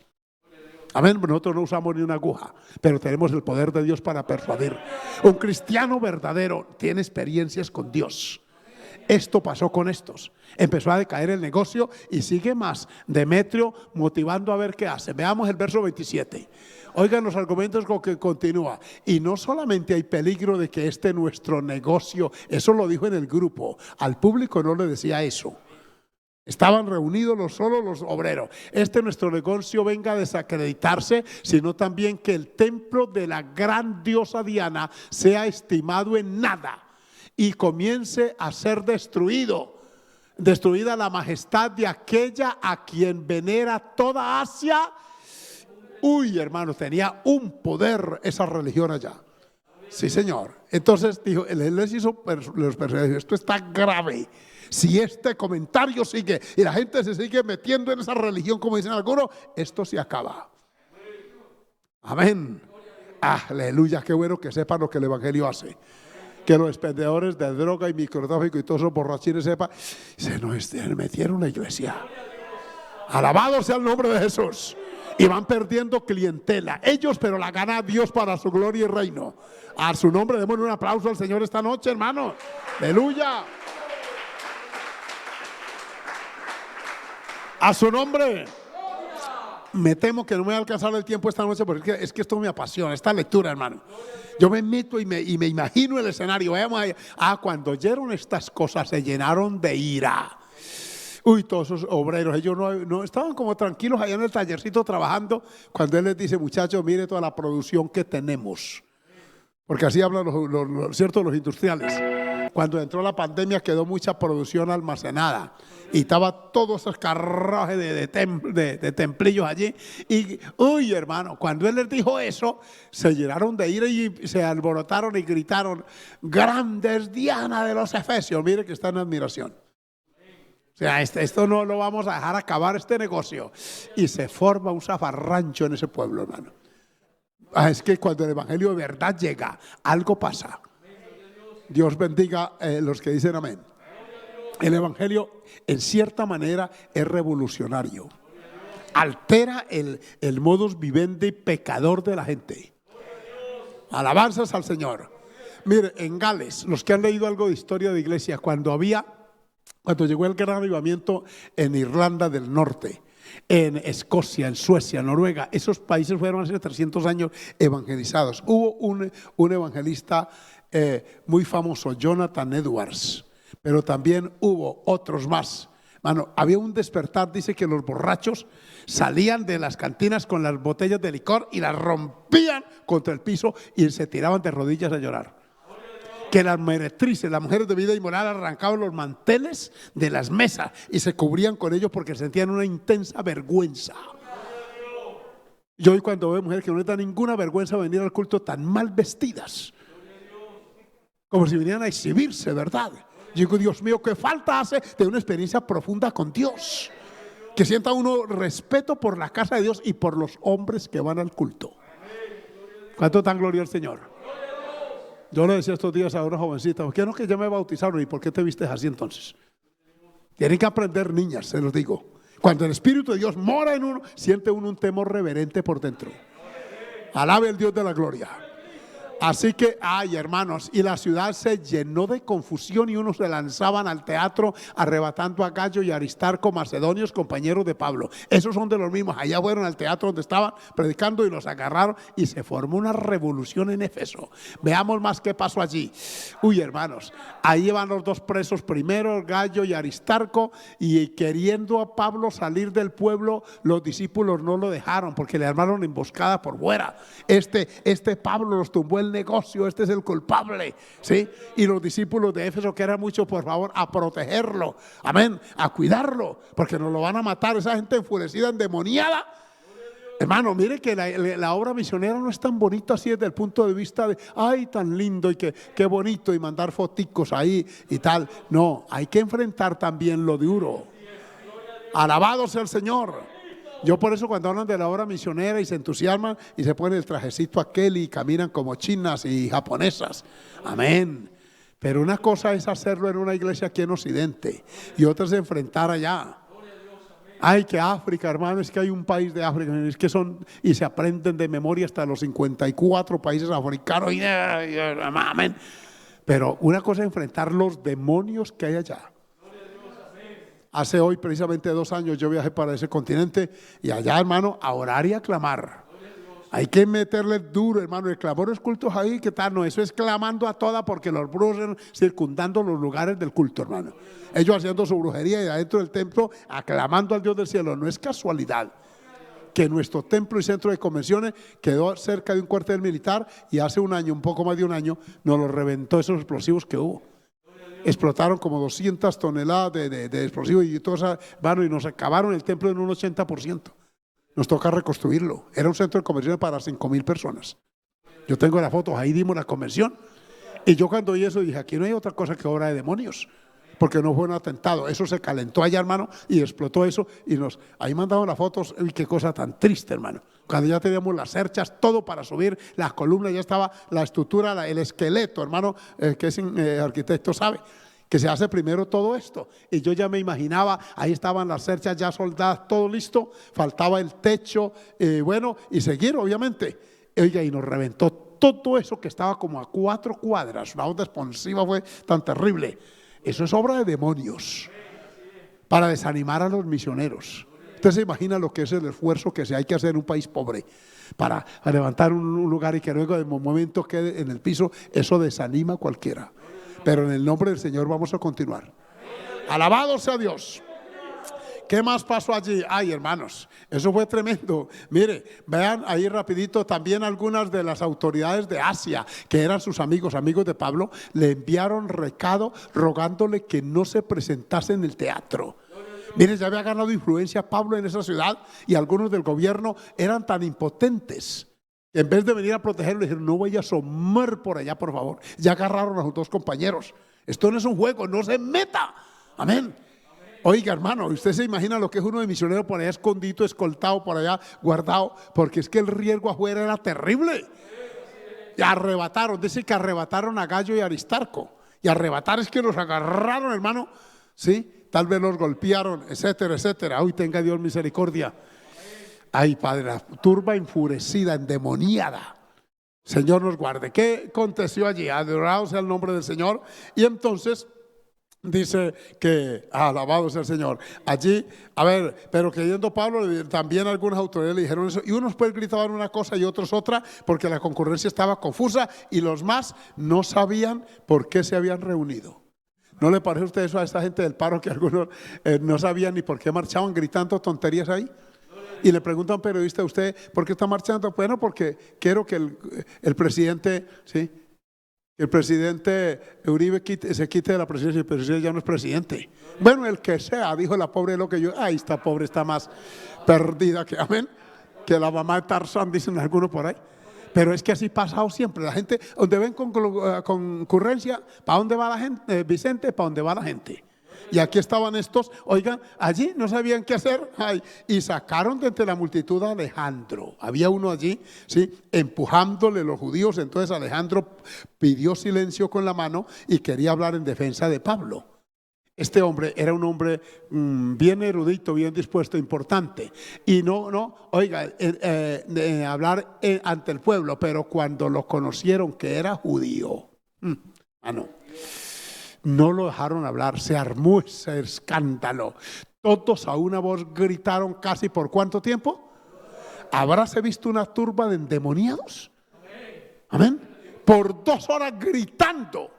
Amén. Nosotros no usamos ni una aguja, pero tenemos el poder de Dios para persuadir. Un cristiano verdadero tiene experiencias con Dios. Esto pasó con estos. Empezó a decaer el negocio y sigue más. Demetrio motivando a ver qué hace. Veamos el verso 27. Oigan los argumentos con que continúa. Y no solamente hay peligro de que nuestro negocio, eso lo dijo en el grupo, al público no le decía eso. Estaban reunidos solo los obreros. Nuestro negocio venga a desacreditarse, sino también que el templo de la gran diosa Diana sea estimado en nada y comience a ser destruida la majestad de aquella a quien venera toda Asia. Hermano, tenía un poder esa religión allá. Sí, señor. Entonces dijo, él les hizo los personajes, esto está grave. Si este comentario sigue y la gente se sigue metiendo en esa religión, como dicen algunos, esto se acaba. Amén. Aleluya, qué bueno que sepan lo que el evangelio hace. Que los expendedores de droga y microtráfico y todos esos borrachines sepan, se nos metieron en la iglesia. Alabado sea el nombre de Jesús. Y van perdiendo clientela. Ellos, pero la gana Dios para su gloria y reino. A su nombre, démosle un aplauso al Señor esta noche, hermano. Aleluya. A su nombre. Me temo que no me va a alcanzar el tiempo esta noche, porque es que esto me apasiona, esta lectura, hermano. Yo me meto y me imagino el escenario. Veamos ahí. Cuando oyeron estas cosas se llenaron de ira. Uy, todos esos obreros, ellos no estaban como tranquilos allá en el tallercito trabajando, cuando él les dice, muchachos, mire toda la producción que tenemos. Porque así hablan los industriales. Cuando entró la pandemia quedó mucha producción almacenada y estaba todo ese carruaje de templillos allí. Y, uy, hermano, cuando él les dijo eso, se llenaron de ira y se alborotaron y gritaron, grande es Diana de los Efesios. Mire que está en admiración. O sea, esto no lo vamos a dejar acabar, este negocio. Y se forma un zafarrancho en ese pueblo, hermano. Es que cuando el evangelio de verdad llega, algo pasa. Dios bendiga los que dicen amén. El evangelio, en cierta manera, es revolucionario. Altera el modus vivendi pecador de la gente. Alabanzas al Señor. Mire, en Gales, los que han leído algo de historia de iglesia, cuando llegó el gran avivamiento en Irlanda del Norte, en Escocia, en Suecia, en Noruega, esos países fueron hace 300 años evangelizados. Hubo un evangelista muy famoso, Jonathan Edwards, pero también hubo otros más. Mano, había un despertar, dice que los borrachos salían de las cantinas con las botellas de licor y las rompían contra el piso y se tiraban de rodillas a llorar. Que las meretrices, las mujeres de vida inmoral, arrancaban los manteles de las mesas y se cubrían con ellos porque sentían una intensa vergüenza. Yo hoy cuando veo mujeres que no les da ninguna vergüenza venir al culto tan mal vestidas, como si vinieran a exhibirse, ¿verdad? Yo digo, Dios mío, qué falta hace de una experiencia profunda con Dios. Que sienta uno respeto por la casa de Dios y por los hombres que van al culto. ¿Cuánto tan gloria al Señor? Yo le decía estos días a una jovencita, ¿por qué no que ya me bautizaron? ¿Y por qué te vistes así entonces? Tienen que aprender, niñas, se los digo. Cuando el Espíritu de Dios mora en uno, siente uno un temor reverente por dentro. Alabe el Dios de la gloria. Así que, hermanos, y la ciudad se llenó de confusión y unos se lanzaban al teatro arrebatando a Gallo y Aristarco, macedonios, compañeros de Pablo. Esos son de los mismos. Allá fueron al teatro donde estaban predicando y los agarraron y se formó una revolución en Éfeso. Veamos más qué pasó allí. Uy, hermanos, ahí van los dos presos primero, Gallo y Aristarco, y queriendo a Pablo salir del pueblo, los discípulos no lo dejaron porque le armaron emboscada por fuera. Este Pablo los tumbó el negocio, este es el culpable, ¿sí? Y los discípulos de Éfeso, que eran muchos, por favor, a protegerlo, amén, a cuidarlo, porque nos lo van a matar, esa gente enfurecida, endemoniada. Hermano, mire que la obra misionera no es tan bonita así desde el punto de vista de, ay, tan lindo y qué bonito y mandar foticos ahí y tal. No, hay que enfrentar también lo duro. Alabado sea el Señor. Yo por eso cuando hablan de la obra misionera y se entusiasman y se ponen el trajecito aquel y caminan como chinas y japonesas. Amén. Pero una cosa es hacerlo en una iglesia aquí en Occidente y otra es enfrentar allá. Ay, que África, hermano, es que hay un país de África, es que son, y se aprenden de memoria hasta los 54 países africanos. Amén. Pero una cosa es enfrentar los demonios que hay allá. Hace hoy precisamente 2 años yo viajé para ese continente y allá, hermano, a orar y a clamar. Hay que meterle duro, hermano. El clamor es cultos ahí, ¿qué tal? No, eso es clamando a toda porque los brujos están circundando los lugares del culto, hermano. Ellos haciendo su brujería y adentro del templo aclamando al Dios del cielo. No es casualidad que nuestro templo y centro de convenciones quedó cerca de un cuartel militar y hace un año, un poco más de un año, nos lo reventó esos explosivos que hubo. Explotaron como 200 toneladas de explosivos y todo eso, bueno, y nos acabaron el templo en un 80%. Nos toca reconstruirlo. Era un centro de convenciones para 5,000 personas. Yo tengo las fotos, ahí dimos la convención Y yo cuando oí eso dije, aquí no hay otra cosa que obra de demonios, porque no fue un atentado. Eso se calentó allá, hermano, y explotó eso. Y ahí mandaron las fotos. Y qué cosa tan triste, hermano. Cuando ya teníamos las cerchas, todo para subir, las columnas, ya estaba la estructura, el esqueleto, hermano, que es arquitecto, sabe que se hace primero todo esto. Y yo ya me imaginaba, ahí estaban las cerchas ya soldadas, todo listo, faltaba el techo, bueno, y seguir obviamente. Oiga, y nos reventó todo eso que estaba como a 4 cuadras, una onda expansiva fue tan terrible. Eso es obra de demonios, para desanimar a los misioneros. Usted se imagina lo que es el esfuerzo que se hay que hacer en un país pobre para levantar un lugar y que luego de momento quede en el piso. Eso desanima a cualquiera. Pero en el nombre del Señor vamos a continuar. Alabado sea Dios. ¿Qué más pasó allí? Ay, hermanos, eso fue tremendo. Mire, vean ahí rapidito, también algunas de las autoridades de Asia, que eran sus amigos de Pablo, le enviaron recado rogándole que no se presentase en el teatro. Mire, ya había ganado influencia Pablo en esa ciudad y algunos del gobierno eran tan impotentes. En vez de venir a protegerlo, le dijeron, no vaya a asomar por allá, por favor. Ya agarraron a sus 2 compañeros. Esto no es un juego, no se meta. Amén. Oiga, hermano, usted se imagina lo que es uno de misionero por allá escondido, escoltado por allá, guardado, porque es que el riesgo afuera era terrible. Y arrebataron, dice que arrebataron a Gallo y Aristarco. Y arrebatar es que los agarraron, hermano, ¿sí? Tal vez los golpearon, etcétera, etcétera. Hoy tenga Dios misericordia. Ay, Padre, la turba enfurecida, endemoniada. Señor nos guarde. ¿Qué aconteció allí? Adorado sea el nombre del Señor. Y entonces dice que, alabado sea el Señor. Allí, a ver, pero creyendo Pablo, también algunas autoridades le dijeron eso. Y unos pues gritaban una cosa y otros otra, porque la concurrencia estaba confusa y los más no sabían por qué se habían reunido. ¿No le parece a usted eso a esta gente del paro que algunos no sabían ni por qué marchaban gritando tonterías ahí? Y le pregunta a un periodista, ¿usted por qué está marchando? Bueno, porque quiero que el presidente, ¿sí? El presidente Uribe se quite de la presidencia. El presidente ya no es presidente. Bueno, el que sea, dijo la pobre, lo que yo, ay, esta pobre está más perdida que, amén, que la mamá de Tarzán, dicen algunos por ahí. Pero es que así pasado siempre. La gente, donde ven concurrencia, ¿para dónde va la gente? Vicente, ¿para dónde va la gente? Y aquí estaban estos, oigan, allí no sabían qué hacer, ay, y sacaron de entre la multitud a Alejandro. Había uno allí, ¿sí? Empujándole los judíos. Entonces Alejandro pidió silencio con la mano y quería hablar en defensa de Pablo. Este hombre era un hombre bien erudito, bien dispuesto, importante. Y oiga, hablar ante el pueblo, pero cuando lo conocieron que era judío, no lo dejaron hablar, se armó ese escándalo. Todos a una voz gritaron casi ¿por cuánto tiempo? ¿Habráse visto una turba de endemoniados? Amén. Por 2 horas gritando.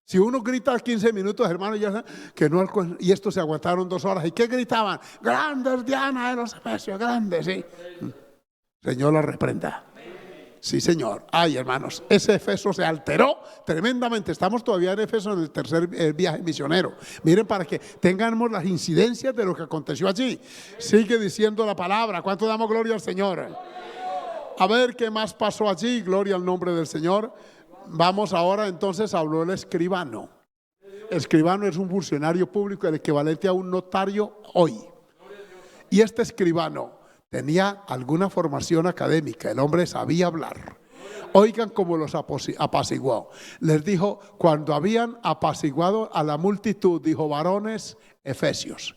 Si uno grita 15 minutos, hermano, ya que no, y estos se aguantaron 2 horas. ¿Y qué gritaban? Grandes Diana de los Efesios, grandes, sí. Señor la reprenda. Sí, Señor. Ay, hermanos, ese Efeso se alteró tremendamente. Estamos todavía en Efeso en el tercer viaje misionero. Miren, para que tengamos las incidencias de lo que aconteció allí. Sigue diciendo la palabra. ¿Cuánto damos gloria al Señor? A ver qué más pasó allí. Gloria al nombre del Señor. Vamos ahora entonces, habló el escribano. El escribano es un funcionario público, el equivalente a un notario hoy. Y este escribano tenía alguna formación académica, el hombre sabía hablar. Oigan cómo los apaciguó. Les dijo, cuando habían apaciguado a la multitud, dijo, varones efesios.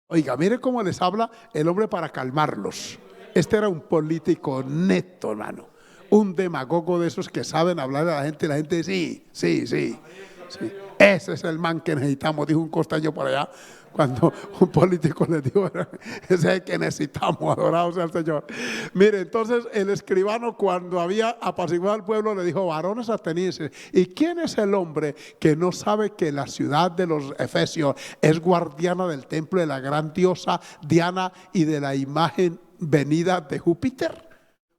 Oiga, mire cómo les habla el hombre para calmarlos. Este era un político neto, hermano. Un demagogo de esos que saben hablar a la gente y la gente sí. Ese es el man que necesitamos, dijo un costeño por allá. Cuando un político le dijo, ese es el que necesitamos, adorado sea el Señor. Mire, entonces el escribano, cuando había apaciguado al pueblo, le dijo, varones atenienses, ¿y quién es el hombre que no sabe que la ciudad de los Efesios es guardiana del templo de la gran diosa Diana y de la imagen venida de Júpiter?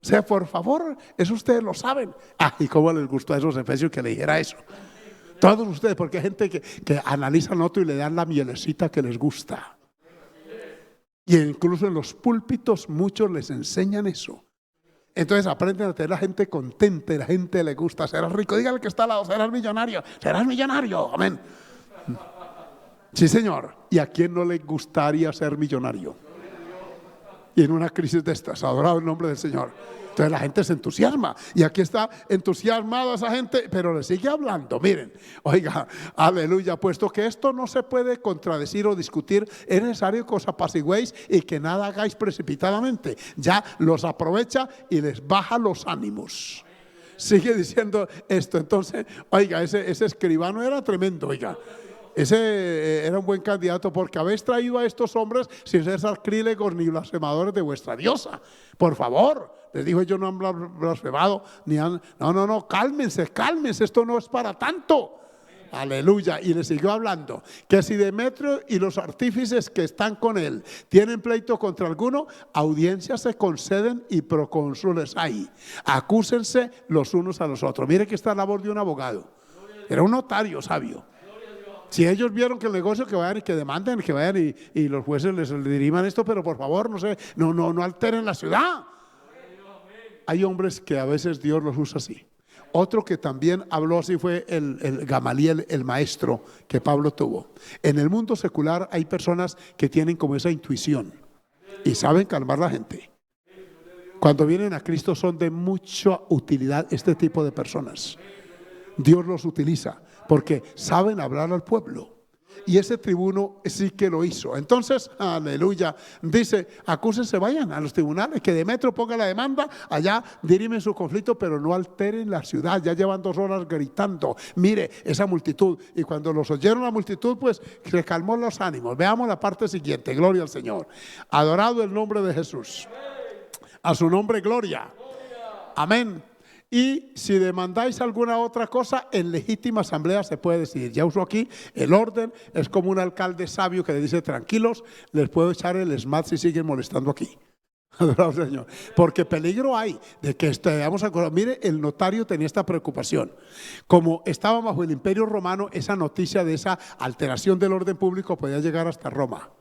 O sea, por favor, eso ustedes lo saben. Y cómo les gustó a esos efesios que le dijera eso. Todos ustedes, porque hay gente que analizan otro y le dan la mielecita que les gusta. Y incluso en los púlpitos muchos les enseñan eso. Entonces aprenden a tener la gente contenta y la gente le gusta. Serás rico, dígale que está al lado, serás millonario, amén. Sí, señor. ¿Y a quién no le gustaría ser millonario? Y en una crisis de estas, adorado el nombre del Señor. Entonces la gente se entusiasma y aquí está entusiasmada esa gente, pero le sigue hablando. Miren, oiga, aleluya, puesto que esto no se puede contradecir o discutir, es necesario que os apaciguéis y que nada hagáis precipitadamente. Ya los aprovecha y les baja los ánimos. Sigue diciendo esto. Entonces, oiga, ese escribano era tremendo, oiga. Ese era un buen candidato, porque habéis traído a estos hombres sin ser sacrílegos ni blasfemadores de vuestra diosa. Por favor, les dijo, ellos no han blasfemado, ni han... No, cálmense, esto no es para tanto. Aleluya. Y le siguió hablando, que si Demetrio y los artífices que están con él tienen pleito contra alguno, audiencias se conceden y procónsules hay. Acúsense los unos a los otros. Mire que esta es la labor de un abogado. Era un notario sabio. Si ellos vieron que el negocio, que vayan y que demanden, que vayan y los jueces les diriman esto, pero por favor, no alteren la ciudad. Hay hombres que a veces Dios los usa así. Otro que también habló así fue el Gamaliel, el maestro que Pablo tuvo. En el mundo secular hay personas que tienen como esa intuición y saben calmar a la gente. Cuando vienen a Cristo son de mucha utilidad este tipo de personas. Dios los utiliza porque saben hablar al pueblo. Y ese tribuno sí que lo hizo. Entonces, aleluya, dice, acúsense, vayan a los tribunales, que Demetrio ponga la demanda, allá dirimen su conflicto, pero no alteren la ciudad. Ya llevan 2 horas gritando, mire esa multitud. Y cuando los oyeron la multitud, pues se calmó los ánimos. Veamos la parte siguiente, gloria al Señor. Adorado el nombre de Jesús. A su nombre, gloria. Amén. Y si demandáis alguna otra cosa, en legítima asamblea se puede decidir. Ya uso aquí el orden, es como un alcalde sabio que le dice, tranquilos, les puedo echar el SMAT si siguen molestando aquí. Adorado Señor. Porque peligro hay de que vamos a acordar. Mire, el notario tenía esta preocupación. Como estaba bajo el Imperio Romano, esa noticia de esa alteración del orden público podía llegar hasta Roma.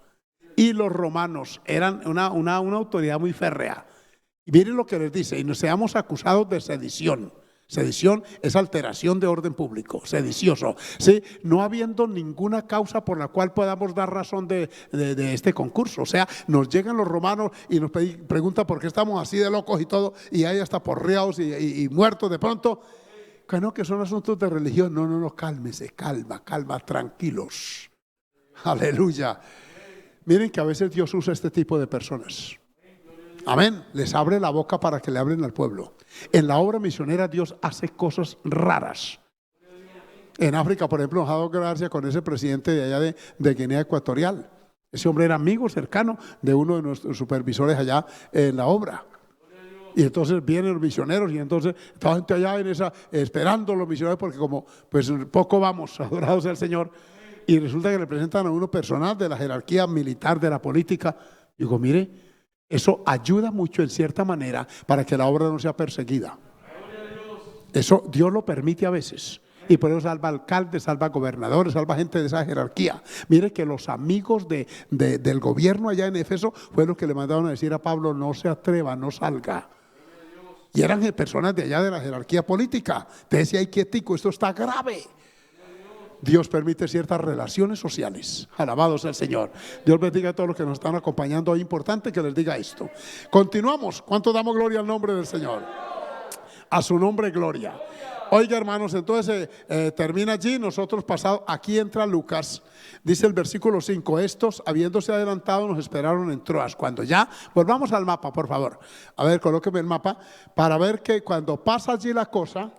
Y los romanos eran una autoridad muy férrea. Y miren lo que les dice, y nos seamos acusados de sedición. Sedición es alteración de orden público, sedicioso, ¿sí? No habiendo ninguna causa por la cual podamos dar razón de este concurso. O sea, nos llegan los romanos y nos preguntan por qué estamos así de locos y todo, y hay hasta porreados y muertos de pronto. Que no, que son asuntos de religión. No, cálmese, calma, tranquilos. Aleluya. Miren que a veces Dios usa este tipo de personas. Amén, les abre la boca para que le hablen al pueblo. En la obra misionera Dios hace cosas raras. En África, por ejemplo, nos ha dado gracia con ese presidente de allá de Guinea Ecuatorial. Ese hombre era amigo cercano de uno de nuestros supervisores allá en la obra. Y entonces vienen los misioneros y entonces toda gente allá esperando los misioneros, porque como pues poco vamos, adorados al Señor, y resulta que le presentan a uno personal de la jerarquía militar, de la política. Digo, mire, eso ayuda mucho en cierta manera para que la obra no sea perseguida. Eso Dios lo permite a veces. Y por eso salva alcaldes, salva gobernadores, salva gente de esa jerarquía. Mire que los amigos del gobierno allá en Éfeso fueron los que le mandaron a decir a Pablo, no se atreva, no salga. Y eran personas de allá de la jerarquía política. Te decía, ay, quietico, esto está grave. Dios permite ciertas relaciones sociales. Alabado sea el Señor. Dios bendiga a todos los que nos están acompañando. Es importante que les diga esto. Continuamos. ¿Cuánto damos gloria al nombre del Señor? A su nombre, gloria. Oiga, hermanos, entonces termina allí. Nosotros pasado, aquí entra Lucas. Dice el versículo 5, estos habiéndose adelantado nos esperaron en Troas. Cuando ya, volvamos al mapa, por favor. A ver, colóqueme el mapa para ver que cuando pasa allí la cosa,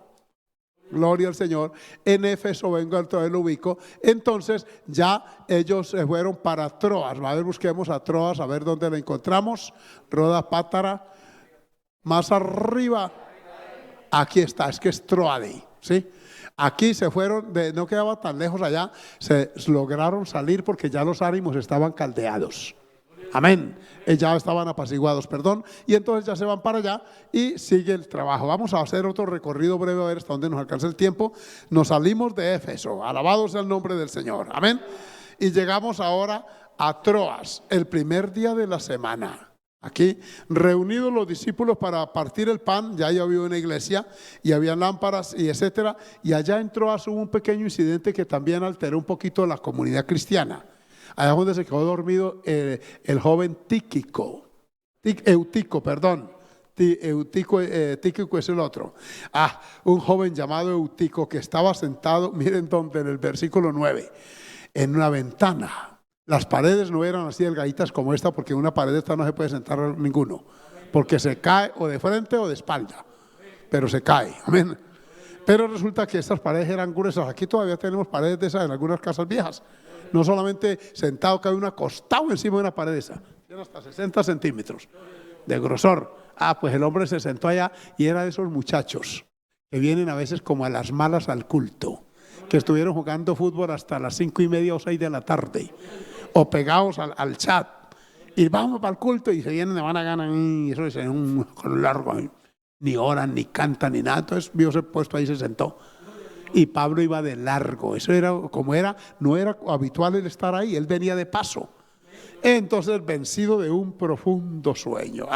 gloria al Señor, en Éfeso, vengo al lo ubico, entonces ya ellos se fueron para Troas. A ver, busquemos a Troas, a ver dónde la encontramos. Roda Pátara, más arriba, aquí está, es que es Troade, ¿sí? Aquí se fueron, no quedaba tan lejos allá, se lograron salir porque ya los ánimos estaban caldeados. Amén. Ya estaban apaciguados, perdón. Y entonces ya se van para allá y sigue el trabajo. Vamos a hacer otro recorrido breve a ver hasta dónde nos alcanza el tiempo. Nos salimos de Éfeso. Alabado sea el nombre del Señor. Amén. Y llegamos ahora a Troas, el primer día de la semana. Aquí, reunidos los discípulos para partir el pan, ya había una iglesia y había lámparas y etcétera, y allá entró a un pequeño incidente que también alteró un poquito la comunidad cristiana. Allá donde se quedó dormido el joven Eutico, perdón. Tíquico es el otro. Un joven llamado Eutico que estaba sentado, miren donde en el versículo 9, en una ventana. Las paredes no eran así delgaditas como esta, porque en una pared esta no se puede sentar ninguno, porque se cae o de frente o de espalda, pero se cae, amén. Pero resulta que estas paredes eran gruesas. Aquí todavía tenemos paredes de esas en algunas casas viejas. No solamente sentado, cae uno acostado encima de una pared esa, tiene hasta 60 centímetros de grosor. Pues el hombre se sentó allá y era de esos muchachos que vienen a veces como a las malas al culto, que estuvieron jugando fútbol hasta las 5:30 o 6 de la tarde, o pegados al chat, y vamos para el culto y se vienen de buena gana, y eso es con largo, ni oran, ni cantan, ni nada. Entonces vio ese puesto ahí y se sentó. Y Pablo iba de largo, eso era como no era habitual el estar ahí, él venía de paso. Entonces, vencido de un profundo sueño,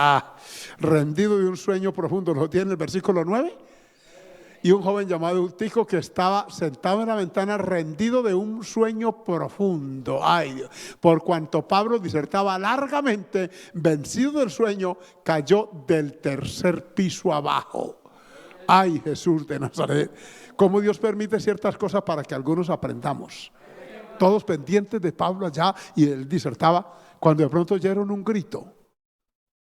rendido de un sueño profundo, lo tiene el versículo 9. Y un joven llamado Eutico que estaba sentado en la ventana rendido de un sueño profundo. Dios. Por cuanto Pablo disertaba largamente, vencido del sueño, cayó del tercer piso abajo. Jesús de Nazaret. Cómo Dios permite ciertas cosas para que algunos aprendamos. Todos pendientes de Pablo allá, y él disertaba, cuando de pronto oyeron un grito.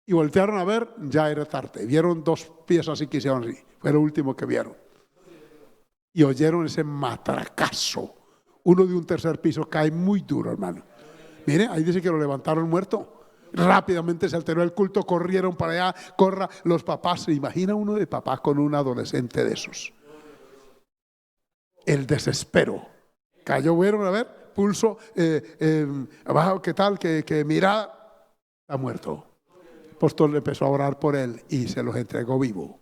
Y voltearon a ver, ya era tarde. Vieron 2 pies así que hicieron así. Fue lo último que vieron. Y oyeron ese matracazo. Uno de un tercer piso cae muy duro, hermano. Mire, ahí dice que lo levantaron muerto. Rápidamente se alteró el culto, corrieron para allá, corra los papás. ¿Se imagina uno de papá con un adolescente de esos? El desespero. Cayó, vieron, a ver, pulso, abajo, ¿qué tal? Que mira, está muerto. El apóstol empezó a orar por él y se los entregó vivo.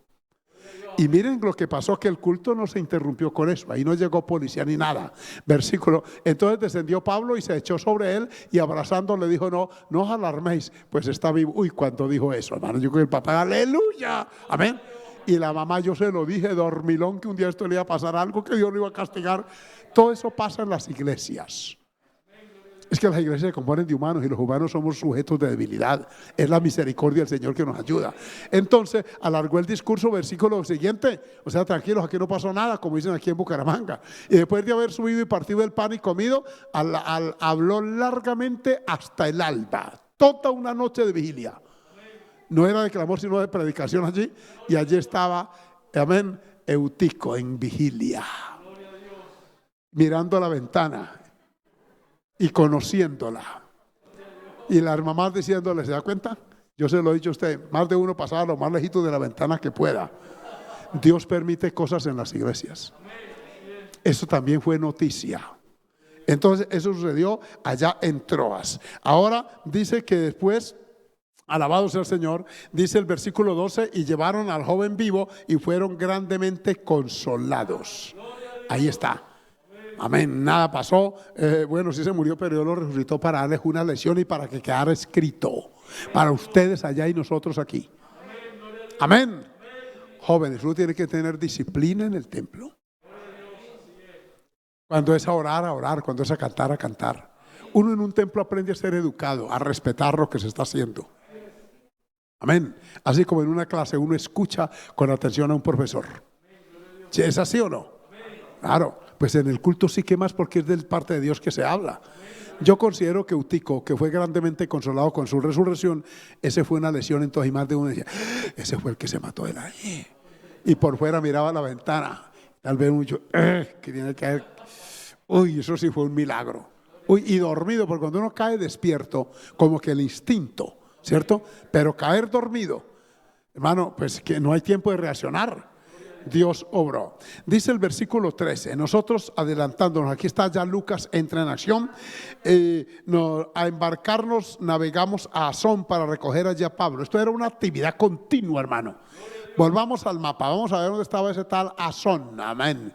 Y miren lo que pasó, que el culto no se interrumpió con eso, ahí no llegó policía ni nada. Versículo, entonces descendió Pablo y se echó sobre él y abrazando le dijo, no os alarméis, pues está vivo. Cuando dijo eso, hermano, yo con el papá, aleluya, amén. Y la mamá, yo se lo dije, dormilón, que un día esto le iba a pasar algo, que Dios lo iba a castigar. Todo eso pasa en las iglesias. Es que las iglesias se componen de humanos y los humanos somos sujetos de debilidad. Es la misericordia del Señor que nos ayuda. Entonces, alargó el discurso, versículo siguiente. O sea, tranquilos, aquí no pasó nada, como dicen aquí en Bucaramanga. Y después de haber subido y partido el pan y comido, habló largamente hasta el alba. Toda una noche de vigilia. No era de clamor, sino de predicación allí. Y allí estaba, amén, Eutico en vigilia. Mirando a la ventana y conociéndola. Y las mamás diciéndole, ¿se da cuenta? Yo se lo he dicho a usted, más de uno pasaba lo más lejito de la ventana que pueda. Dios permite cosas en las iglesias. Eso también fue noticia. Entonces eso sucedió allá en Troas. Ahora dice que después, alabado sea el Señor, dice el versículo 12, y llevaron al joven vivo y fueron grandemente consolados. Ahí está. Amén, nada pasó. Bueno, sí se murió, pero Dios lo resucitó para darles una lección y para que quedara escrito para ustedes allá y nosotros aquí. Amén. Jóvenes, uno tiene que tener disciplina en el templo. Cuando es a orar, cuando es a cantar. Uno en un templo aprende a ser educado, a respetar lo que se está haciendo. Amén. Así como en una clase uno escucha con atención a un profesor. ¿Es así o no? Claro, pues en el culto sí que más, porque es de parte de Dios que se habla. Yo considero que Eutico, que fue grandemente consolado con su resurrección, ese fue una lesión. Entonces, y más de uno decía, ese fue el que se mató él ahí. Y por fuera miraba la ventana, tal vez mucho, que tiene que caer. Eso sí fue un milagro. Y dormido, porque cuando uno cae despierto, como que el instinto, ¿cierto? Pero caer dormido, hermano, pues que no hay tiempo de reaccionar. Dios obró. Dice el versículo 13, nosotros adelantándonos, aquí está ya Lucas, entra en acción, a embarcarnos navegamos a Asón para recoger allí a Pablo. Esto era una actividad continua, hermano. Volvamos al mapa, vamos a ver dónde estaba ese tal Asón, amén.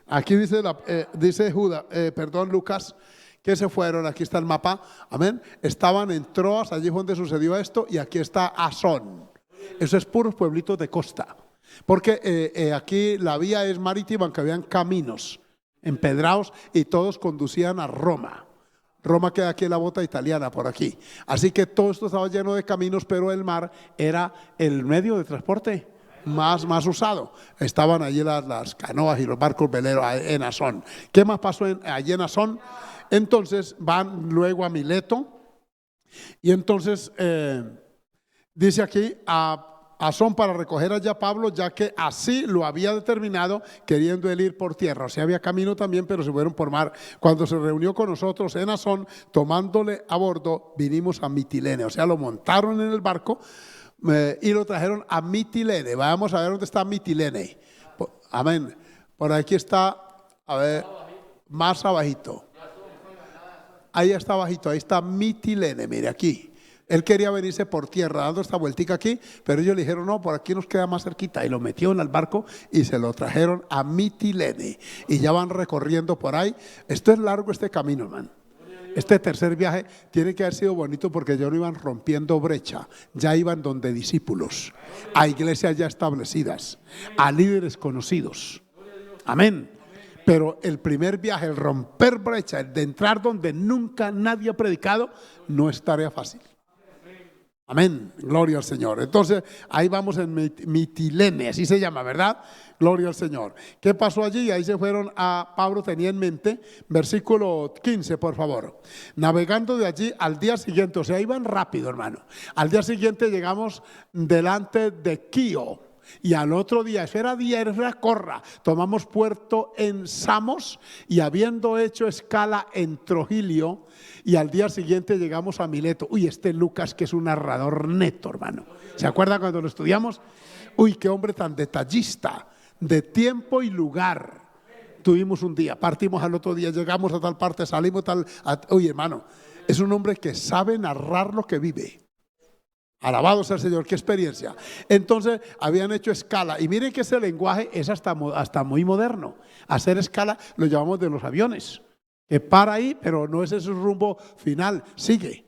Aquí dice Lucas, que se fueron, aquí está el mapa, amén, estaban en Troas, allí fue donde sucedió esto, y aquí está Asón. Eso es puros pueblitos de costa, porque aquí la vía es marítima, aunque habían caminos empedrados y todos conducían a Roma. Roma queda aquí en la bota italiana, por aquí. Así que todo esto estaba lleno de caminos, pero el mar era el medio de transporte más usado. Estaban allí las canoas y los barcos veleros en Asón. ¿Qué más pasó allí en Asón? Entonces van luego a Mileto, y entonces dice aquí a Asón para recoger allá a Pablo, ya que así lo había determinado, queriendo él ir por tierra. O sea, había camino también, pero se fueron por mar. Cuando se reunió con nosotros en Asón, tomándole a bordo, vinimos a Mitilene. O sea, lo montaron en el barco y lo trajeron a Mitilene. Vamos a ver dónde está Mitilene. Amén. Por aquí está, a ver, más abajito. Ahí está abajito, ahí está Mitilene, mire aquí. Él quería venirse por tierra, dando esta vueltica aquí, pero ellos le dijeron, no, por aquí nos queda más cerquita. Y lo metieron al barco y se lo trajeron a Mitilene. Y ya van recorriendo por ahí. Esto es largo, este camino, hermano. Este tercer viaje tiene que haber sido bonito, porque ya no iban rompiendo brecha. Ya iban donde discípulos, a iglesias ya establecidas, a líderes conocidos. Amén. Pero el primer viaje, el romper brecha, el de entrar donde nunca nadie ha predicado, no es tarea fácil. Amén, gloria al Señor. Entonces ahí vamos en Mitilene, así se llama, ¿verdad? Gloria al Señor. ¿Qué pasó allí? Ahí se fueron a, Pablo tenía en mente, versículo 15, por favor. Navegando de allí al día siguiente, o sea, iban rápido, hermano. Al día siguiente llegamos delante de Quío. Y al otro día, eso era día, era corra, tomamos puerto en Samos, y habiendo hecho escala en Trogilio, y al día siguiente llegamos a Mileto. Uy, este Lucas, que es un narrador neto, hermano. ¿Se acuerdan cuando lo estudiamos? Uy, qué hombre tan detallista, de tiempo y lugar. Tuvimos un día, partimos al otro día, llegamos a tal parte, salimos uy, hermano, es un hombre que sabe narrar lo que vive. Alabado sea el Señor, qué experiencia. Entonces habían hecho escala, y miren que ese lenguaje es hasta muy moderno. Hacer escala lo llamamos de los aviones, que para ahí, pero no es ese su rumbo final, sigue.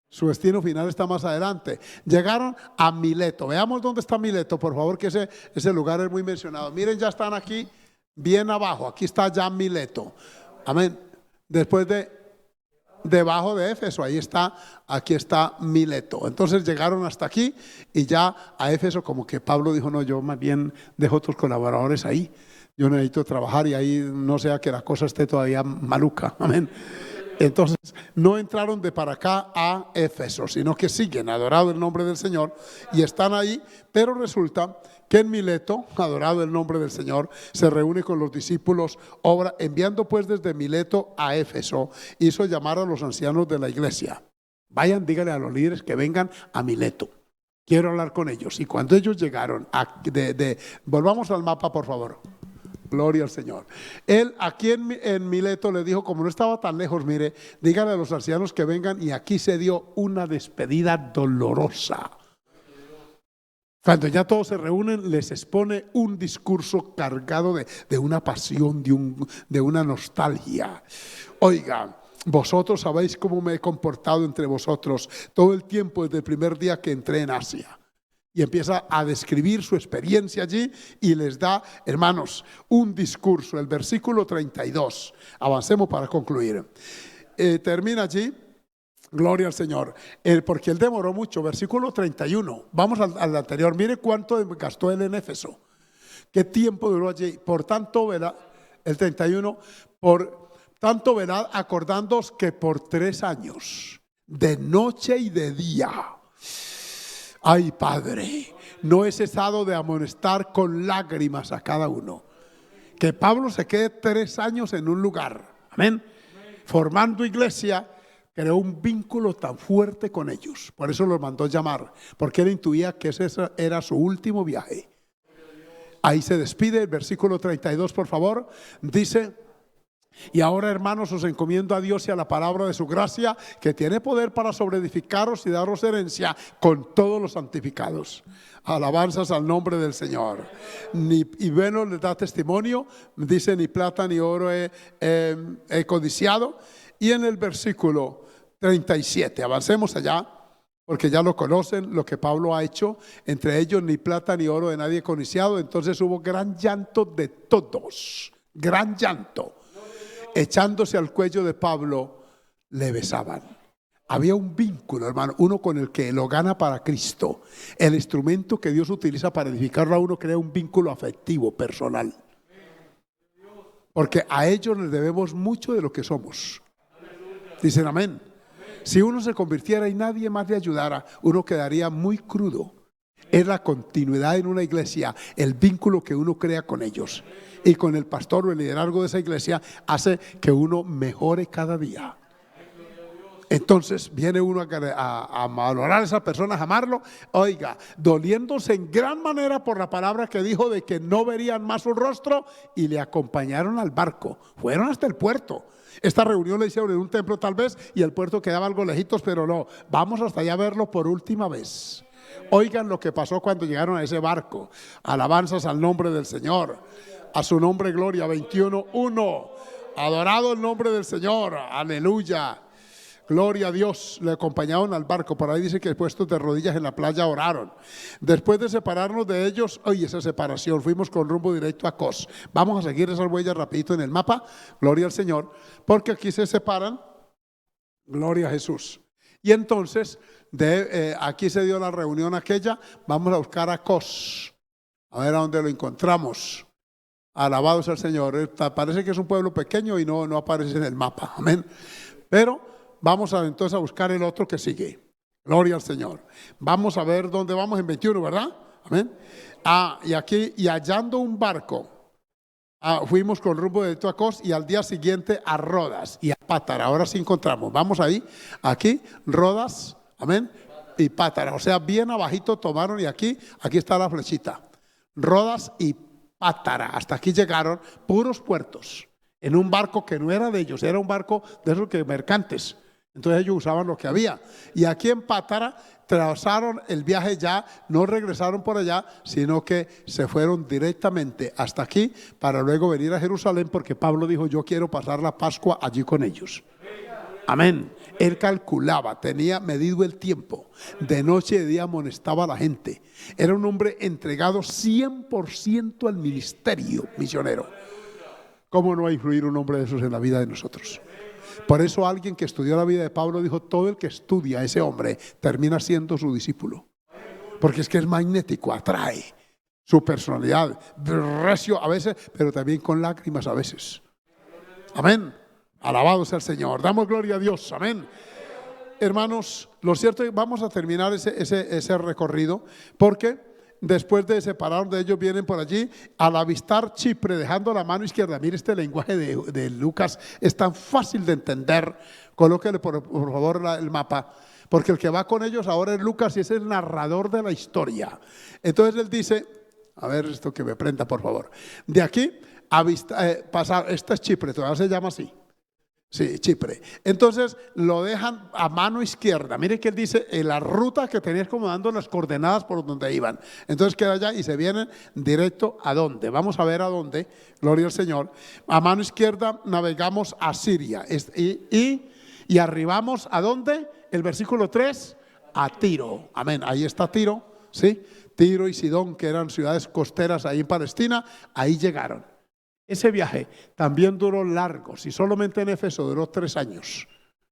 Su destino final está más adelante. Llegaron a Mileto. Veamos dónde está Mileto, por favor, que ese lugar es muy mencionado. Miren, ya están aquí bien abajo. Aquí está ya Mileto. Amén. Después debajo de Éfeso, aquí está Mileto. Entonces llegaron hasta aquí, y ya a Éfeso, como que Pablo dijo, no, yo más bien dejo otros colaboradores ahí. Yo necesito trabajar, y ahí no sea que la cosa esté todavía maluca. Amén. Entonces no entraron de para acá a Éfeso, sino que siguen adorado el nombre del Señor y están ahí. Pero resulta que en Mileto, adorado el nombre del Señor, se reúne con los discípulos, enviando pues desde Mileto a Éfeso, hizo llamar a los ancianos de la iglesia. Vayan, díganle a los líderes que vengan a Mileto, quiero hablar con ellos. Y cuando ellos llegaron, volvamos al mapa, por favor. Gloria al Señor. Él aquí en Mileto le dijo, como no estaba tan lejos, mire, díganle a los ancianos que vengan. Y aquí se dio una despedida dolorosa. Cuando ya todos se reúnen, les expone un discurso cargado de una pasión, de una nostalgia. Oigan, vosotros sabéis cómo me he comportado entre vosotros todo el tiempo desde el primer día que entré en Asia. Y empieza a describir su experiencia allí, y les da, hermanos, un discurso. El versículo 32, avancemos para concluir. Termina allí, gloria al Señor, porque él demoró mucho. Versículo 31, vamos al anterior. Mire cuánto gastó él en Éfeso, qué tiempo duró allí. Por tanto, verá, el 31, por tanto velad, acordándoos que por 3 años, de noche y de día, ay, Padre, no he cesado de amonestar con lágrimas a cada uno. Que Pablo se quede 3 años en un lugar, amén, formando iglesia, creó un vínculo tan fuerte con ellos. Por eso los mandó llamar, porque él intuía que ese era su último viaje. Ahí se despide, el versículo 32, por favor, dice: y ahora, hermanos, os encomiendo a Dios y a la palabra de su gracia, que tiene poder para sobreedificaros y daros herencia con todos los santificados. Alabanzas al nombre del Señor. Y bueno, les da testimonio, dice, ni plata ni oro he codiciado, Y en el versículo 37, avancemos allá, porque ya lo conocen, lo que Pablo ha hecho. Entre ellos ni plata ni oro de nadie codiciado. Entonces hubo gran llanto de todos, gran llanto. Echándose al cuello de Pablo, le besaban. Había un vínculo, hermano, uno con el que lo gana para Cristo. El instrumento que Dios utiliza para edificarlo a uno crea un vínculo afectivo, personal. Porque a ellos les debemos mucho de lo que somos. Dicen amén. Si uno se convirtiera y nadie más le ayudara, uno quedaría muy crudo. Es la continuidad en una iglesia, el vínculo que uno crea con ellos. Y con el pastor o el liderazgo de esa iglesia hace que uno mejore cada día. Entonces viene uno a valorar a esa persona, a amarlo, oiga, doliéndose en gran manera por la palabra que dijo de que no verían más su rostro, y le acompañaron al barco, fueron hasta el puerto. Esta reunión la hicieron en un templo tal vez, y el puerto quedaba algo lejitos, pero no, vamos hasta allá a verlo por última vez. Oigan lo que pasó cuando llegaron a ese barco. Alabanzas al nombre del Señor, a su nombre gloria. 21:1, adorado el nombre del Señor, aleluya. Gloria a Dios. Le acompañaron al barco. Por ahí dice que puestos de rodillas en la playa oraron. Después de separarnos de ellos, oye, esa separación, fuimos con rumbo directo a Cos. Vamos a seguir esas huellas rapidito en el mapa. Gloria al Señor. Porque aquí se separan. Gloria a Jesús. Y entonces, aquí se dio la reunión aquella. Vamos a buscar a Cos. A ver a dónde lo encontramos. Alabado sea el Señor. Parece que es un pueblo pequeño y no aparece en el mapa. Amén. Pero vamos entonces a buscar el otro que sigue. Gloria al Señor. Vamos a ver dónde vamos en 21, ¿verdad? Amén. Y aquí, y hallando un barco, fuimos con rumbo de a Cos, y al día siguiente a Rodas y a Pátara. Ahora sí encontramos. Vamos ahí, aquí, Rodas, amén, y Pátara. O sea, bien abajito tomaron, y aquí está la flechita. Rodas y Pátara. Hasta aquí llegaron, puros puertos. En un barco que no era de ellos, era un barco de esos que mercantes. Entonces ellos usaban lo que había. Y aquí en Pátara trazaron el viaje ya, no regresaron por allá, sino que se fueron directamente hasta aquí para luego venir a Jerusalén, porque Pablo dijo: yo quiero pasar la Pascua allí con ellos. Amén. Él calculaba, tenía medido el tiempo. De noche y de día amonestaba a la gente. Era un hombre entregado 100% al ministerio misionero. ¿Cómo no va a influir un hombre de esos en la vida de nosotros? Por eso alguien que estudió la vida de Pablo dijo: todo el que estudia a ese hombre termina siendo su discípulo. Porque es que es magnético, atrae. Su personalidad, recio a veces, pero también con lágrimas a veces. Amén. Alabado sea el Señor. Damos gloria a Dios. Amén. Hermanos, lo cierto es que vamos a terminar ese recorrido, porque después de separarnos de ellos, vienen por allí al avistar Chipre, dejando la mano izquierda. Mire, este lenguaje de Lucas es tan fácil de entender. Colóquele por favor el mapa, porque el que va con ellos ahora es Lucas, y es el narrador de la historia. Entonces él dice, a ver esto que me prenda por favor, de aquí a pasar, esta es Chipre, todavía se llama así. Sí, Chipre. Entonces lo dejan a mano izquierda. Mire que él dice en la ruta que tenías, como dando las coordenadas por donde iban. Entonces queda allá y se vienen directo a dónde. Vamos a ver a dónde. Gloria al Señor. A mano izquierda navegamos a Siria y arribamos a dónde. El versículo 3, a Tiro. Amén. Ahí está Tiro, ¿sí? Tiro y Sidón, que eran ciudades costeras ahí en Palestina. Ahí llegaron. Ese viaje también duró largo, si solamente en Éfeso duró 3 años.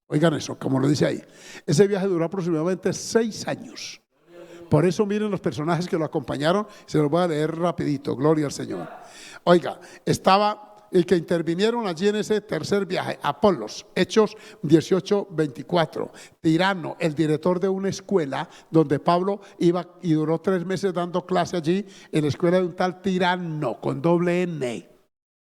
Oigan eso, como lo dice ahí. Ese viaje duró aproximadamente 6 años. Por eso miren los personajes que lo acompañaron, se los voy a leer rapidito, gloria al Señor. Oiga, estaba el que intervinieron allí en ese tercer viaje, Apolos, Hechos 18:24. Tirano, el director de una escuela donde Pablo iba y duró 3 meses dando clase allí, en la escuela de un tal Tirano, con doble N.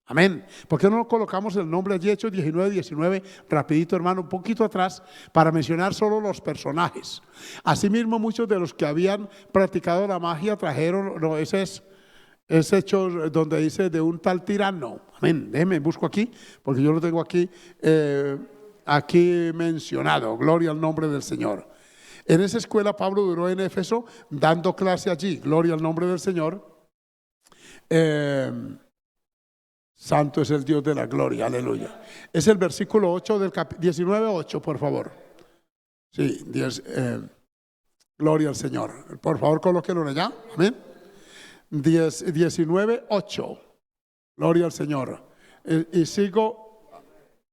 Amén. ¿Por qué no colocamos el nombre allí, Hechos 19, rapidito, hermano, un poquito atrás, para mencionar solo los personajes? Asimismo, muchos de los que habían practicado la magia trajeron, no, ese es Hechos donde dice de un tal Tirano. Amén. Déjenme, busco aquí, porque yo lo tengo aquí, aquí mencionado. Gloria al nombre del Señor. En esa escuela Pablo duró en Éfeso dando clase allí. Gloria al nombre del Señor. Santo es el Dios de la gloria, aleluya. Es el versículo 8 del 19:8, por favor. Sí, gloria al Señor. Por favor, colóquenlo allá. Amén. 19:8. Gloria al Señor. Y sigo,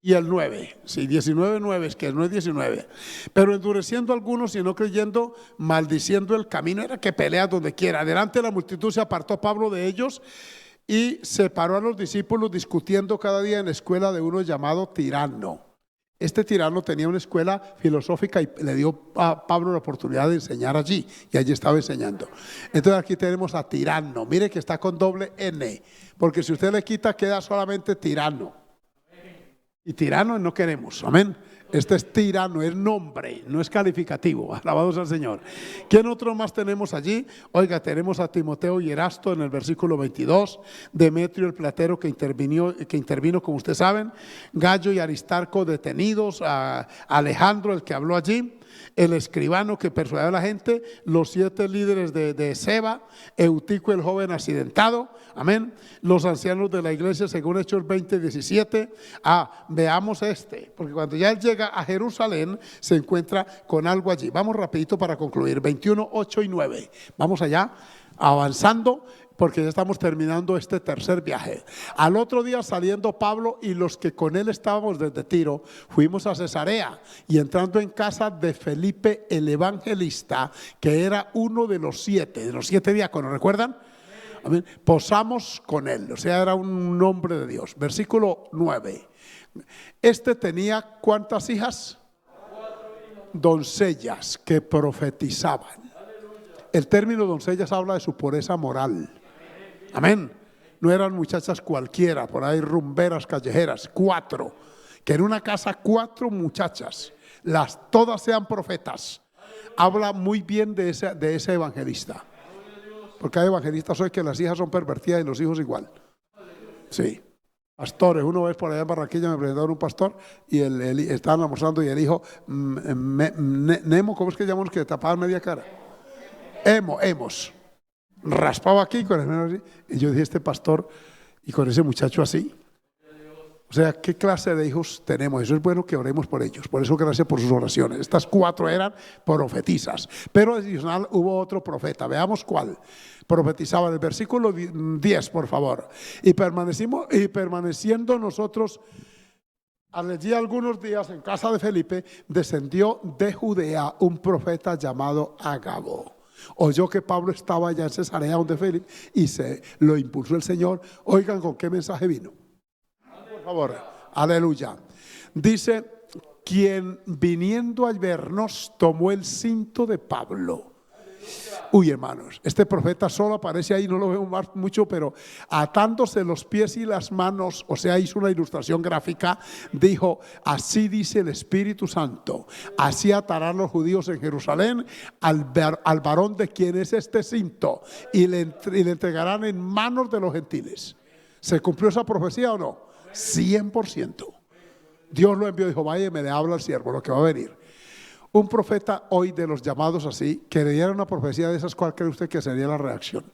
y el 9. Sí, 19:9, es que no es 19. Pero endureciendo algunos y no creyendo, maldiciendo el camino, era que pelea donde quiera. Delante de la multitud se apartó Pablo de ellos y separó a los discípulos, discutiendo cada día en la escuela de uno llamado Tirano. Este tirano tenía una escuela filosófica y le dio a Pablo la oportunidad de enseñar allí, y allí estaba enseñando. Entonces aquí tenemos a Tirano, mire que está con doble N, porque si usted le quita queda solamente tirano, y tirano no queremos, amén. Este es tirano, es nombre, no es calificativo. Alabados al Señor. ¿Quién otro más tenemos allí? Oiga, tenemos a Timoteo y Erasto en el versículo 22, Demetrio el platero que intervino, como ustedes saben, Gallo y Aristarco detenidos, a Alejandro el que habló allí, el escribano que persuadió a la gente, los 7 líderes de Seba, Eutico el joven accidentado, amén, los ancianos de la iglesia según Hechos 20:17. Veamos porque cuando ya él llega a Jerusalén se encuentra con algo allí. Vamos rapidito para concluir, 21, 8 y 9. Vamos allá, avanzando, porque ya estamos terminando este tercer viaje. Al otro día, saliendo Pablo y los que con él estábamos desde Tiro, fuimos a Cesarea, y entrando en casa de Felipe el evangelista, que era uno de los 7 diáconos, ¿recuerdan? Amén. Posamos con él, o sea, era un hombre de Dios. Versículo 9. Este tenía ¿cuántas hijas? 4 doncellas que profetizaban. El término doncellas habla de su pureza moral. Amén. No eran muchachas cualquiera, por ahí rumberas callejeras. 4. Que en una casa 4 muchachas, todas sean profetas. Habla muy bien de ese evangelista. Porque hay evangelistas hoy que las hijas son pervertidas y los hijos igual. Sí. Pastores, una vez por allá en Barranquilla me presentaron un pastor y estaban almorzando y el hijo Nemo, ¿cómo es que llamamos que tapaba media cara? Hemos raspaba aquí con el menos así. Y yo dije, este pastor y con ese muchacho así, o sea, ¿qué clase de hijos tenemos? Eso es bueno que oremos por ellos. Por eso gracias por sus oraciones. Estas 4 eran profetisas, pero adicional hubo otro profeta. Veamos cuál profetizaba. En el versículo 10, por favor. Y permaneciendo nosotros allí algunos días en casa de Felipe, descendió de Judea un profeta llamado Ágabo. Oyó que Pablo estaba allá en Cesarea donde Felipe, y se lo impulsó el Señor. Oigan con qué mensaje vino, por favor. Aleluya. Dice: quien viniendo a vernos tomó el cinto de Pablo. Uy, hermanos, este profeta solo aparece ahí, no lo veo mucho, pero atándose los pies y las manos, o sea, hizo una ilustración gráfica, dijo: así dice el Espíritu Santo, así atarán los judíos en Jerusalén al varón de quien es este cinto, y le entregarán en manos de los gentiles. ¿Se cumplió esa profecía o no? 100%. Dios lo envió y dijo: vaya, me le habla al siervo lo que va a venir. Un profeta hoy de los llamados así, que le diera una profecía de esas, ¿cuál cree usted que sería la reacción?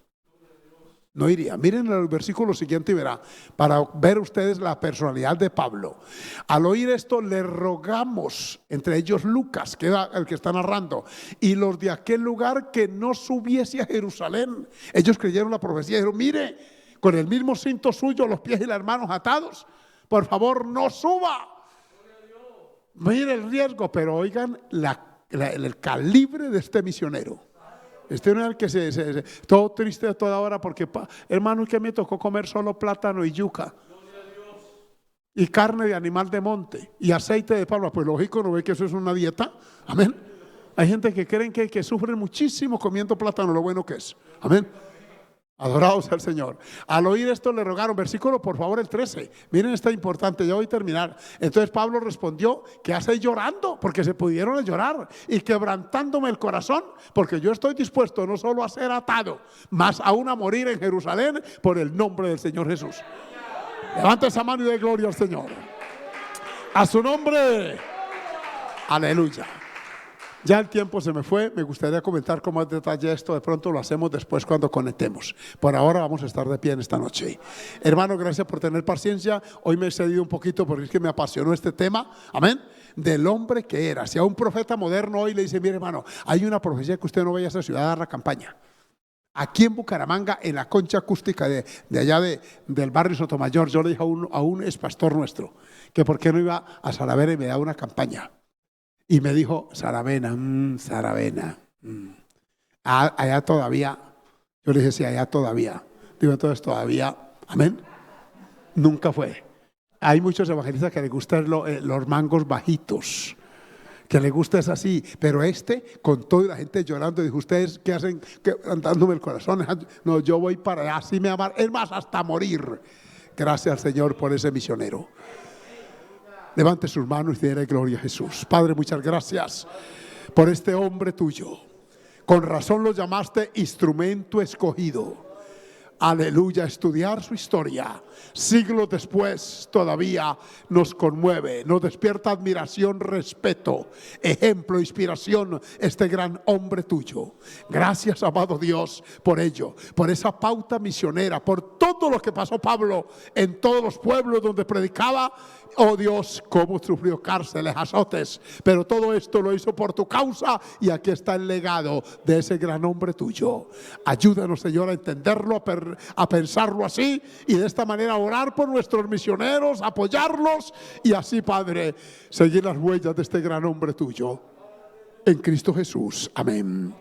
No iría. Miren el versículo siguiente y verá, para ver ustedes la personalidad de Pablo. Al oír esto le rogamos, entre ellos Lucas, que era el que está narrando, y los de aquel lugar, que no subiese a Jerusalén. Ellos creyeron la profecía y dijeron: mire, con el mismo cinto suyo, los pies y las manos atados, por favor no suba. Mire el riesgo, pero oigan el calibre de este misionero. Este no es el que todo triste a toda hora porque, hermano, que me tocó comer solo plátano y yuca y carne de animal de monte y aceite de palma. Pues lógico, ¿no ve que eso es una dieta? Amén. Hay gente que creen que sufren muchísimo comiendo plátano, lo bueno que es. Amén. Adorado sea el Señor. Al oír esto le rogaron, versículo por favor el 13. Miren, está importante, ya voy a terminar. Entonces Pablo respondió: ¿qué hacéis llorando? Porque se pudieron llorar, y quebrantándome el corazón, porque yo estoy dispuesto no solo a ser atado, más aún a morir en Jerusalén por el nombre del Señor Jesús. Levanta esa mano y dé gloria al Señor. A su nombre. Aleluya. Ya el tiempo se me fue, me gustaría comentar con más detalle esto, de pronto lo hacemos después cuando conectemos. Por ahora vamos a estar de pie en esta noche. Hermano, gracias por tener paciencia. Hoy me he cedido un poquito porque es que me apasionó este tema, amén, del hombre que era. Si a un profeta moderno hoy le dice, mire hermano, hay una profecía que usted no vaya a esa ciudad a dar la campaña. Aquí en Bucaramanga, en la concha acústica de allá del barrio Sotomayor, yo le dije a un expastor nuestro que por qué no iba a Saravena y me daba una campaña. Y me dijo, Saravena, Saravena. Allá todavía. Yo le dije, sí, allá todavía. Digo, entonces todavía, amén. Nunca fue. Hay muchos evangelistas que les gustan los mangos bajitos, que les gusta es así, pero con toda la gente llorando, dijo, ¿ustedes qué hacen? Dándome el corazón. No, yo voy para allá, así me amar, es más, hasta morir. Gracias al Señor por ese misionero. Levante sus manos y diga gloria a Jesús. Padre, muchas gracias por este hombre tuyo. Con razón lo llamaste instrumento escogido. Aleluya, estudiar su historia siglos después todavía nos conmueve, nos despierta admiración, respeto, ejemplo, inspiración, este gran hombre tuyo. Gracias, amado Dios, por ello, por esa pauta misionera, por todo lo que pasó Pablo en todos los pueblos donde predicaba. Oh Dios, cómo sufrió cárceles, azotes, pero todo esto lo hizo por tu causa, y aquí está el legado de ese gran hombre tuyo. Ayúdanos, Señor, a entenderlo, a pensarlo así, y de esta manera orar por nuestros misioneros, apoyarlos, y así, Padre, seguir las huellas de este gran hombre tuyo. En Cristo Jesús. Amén.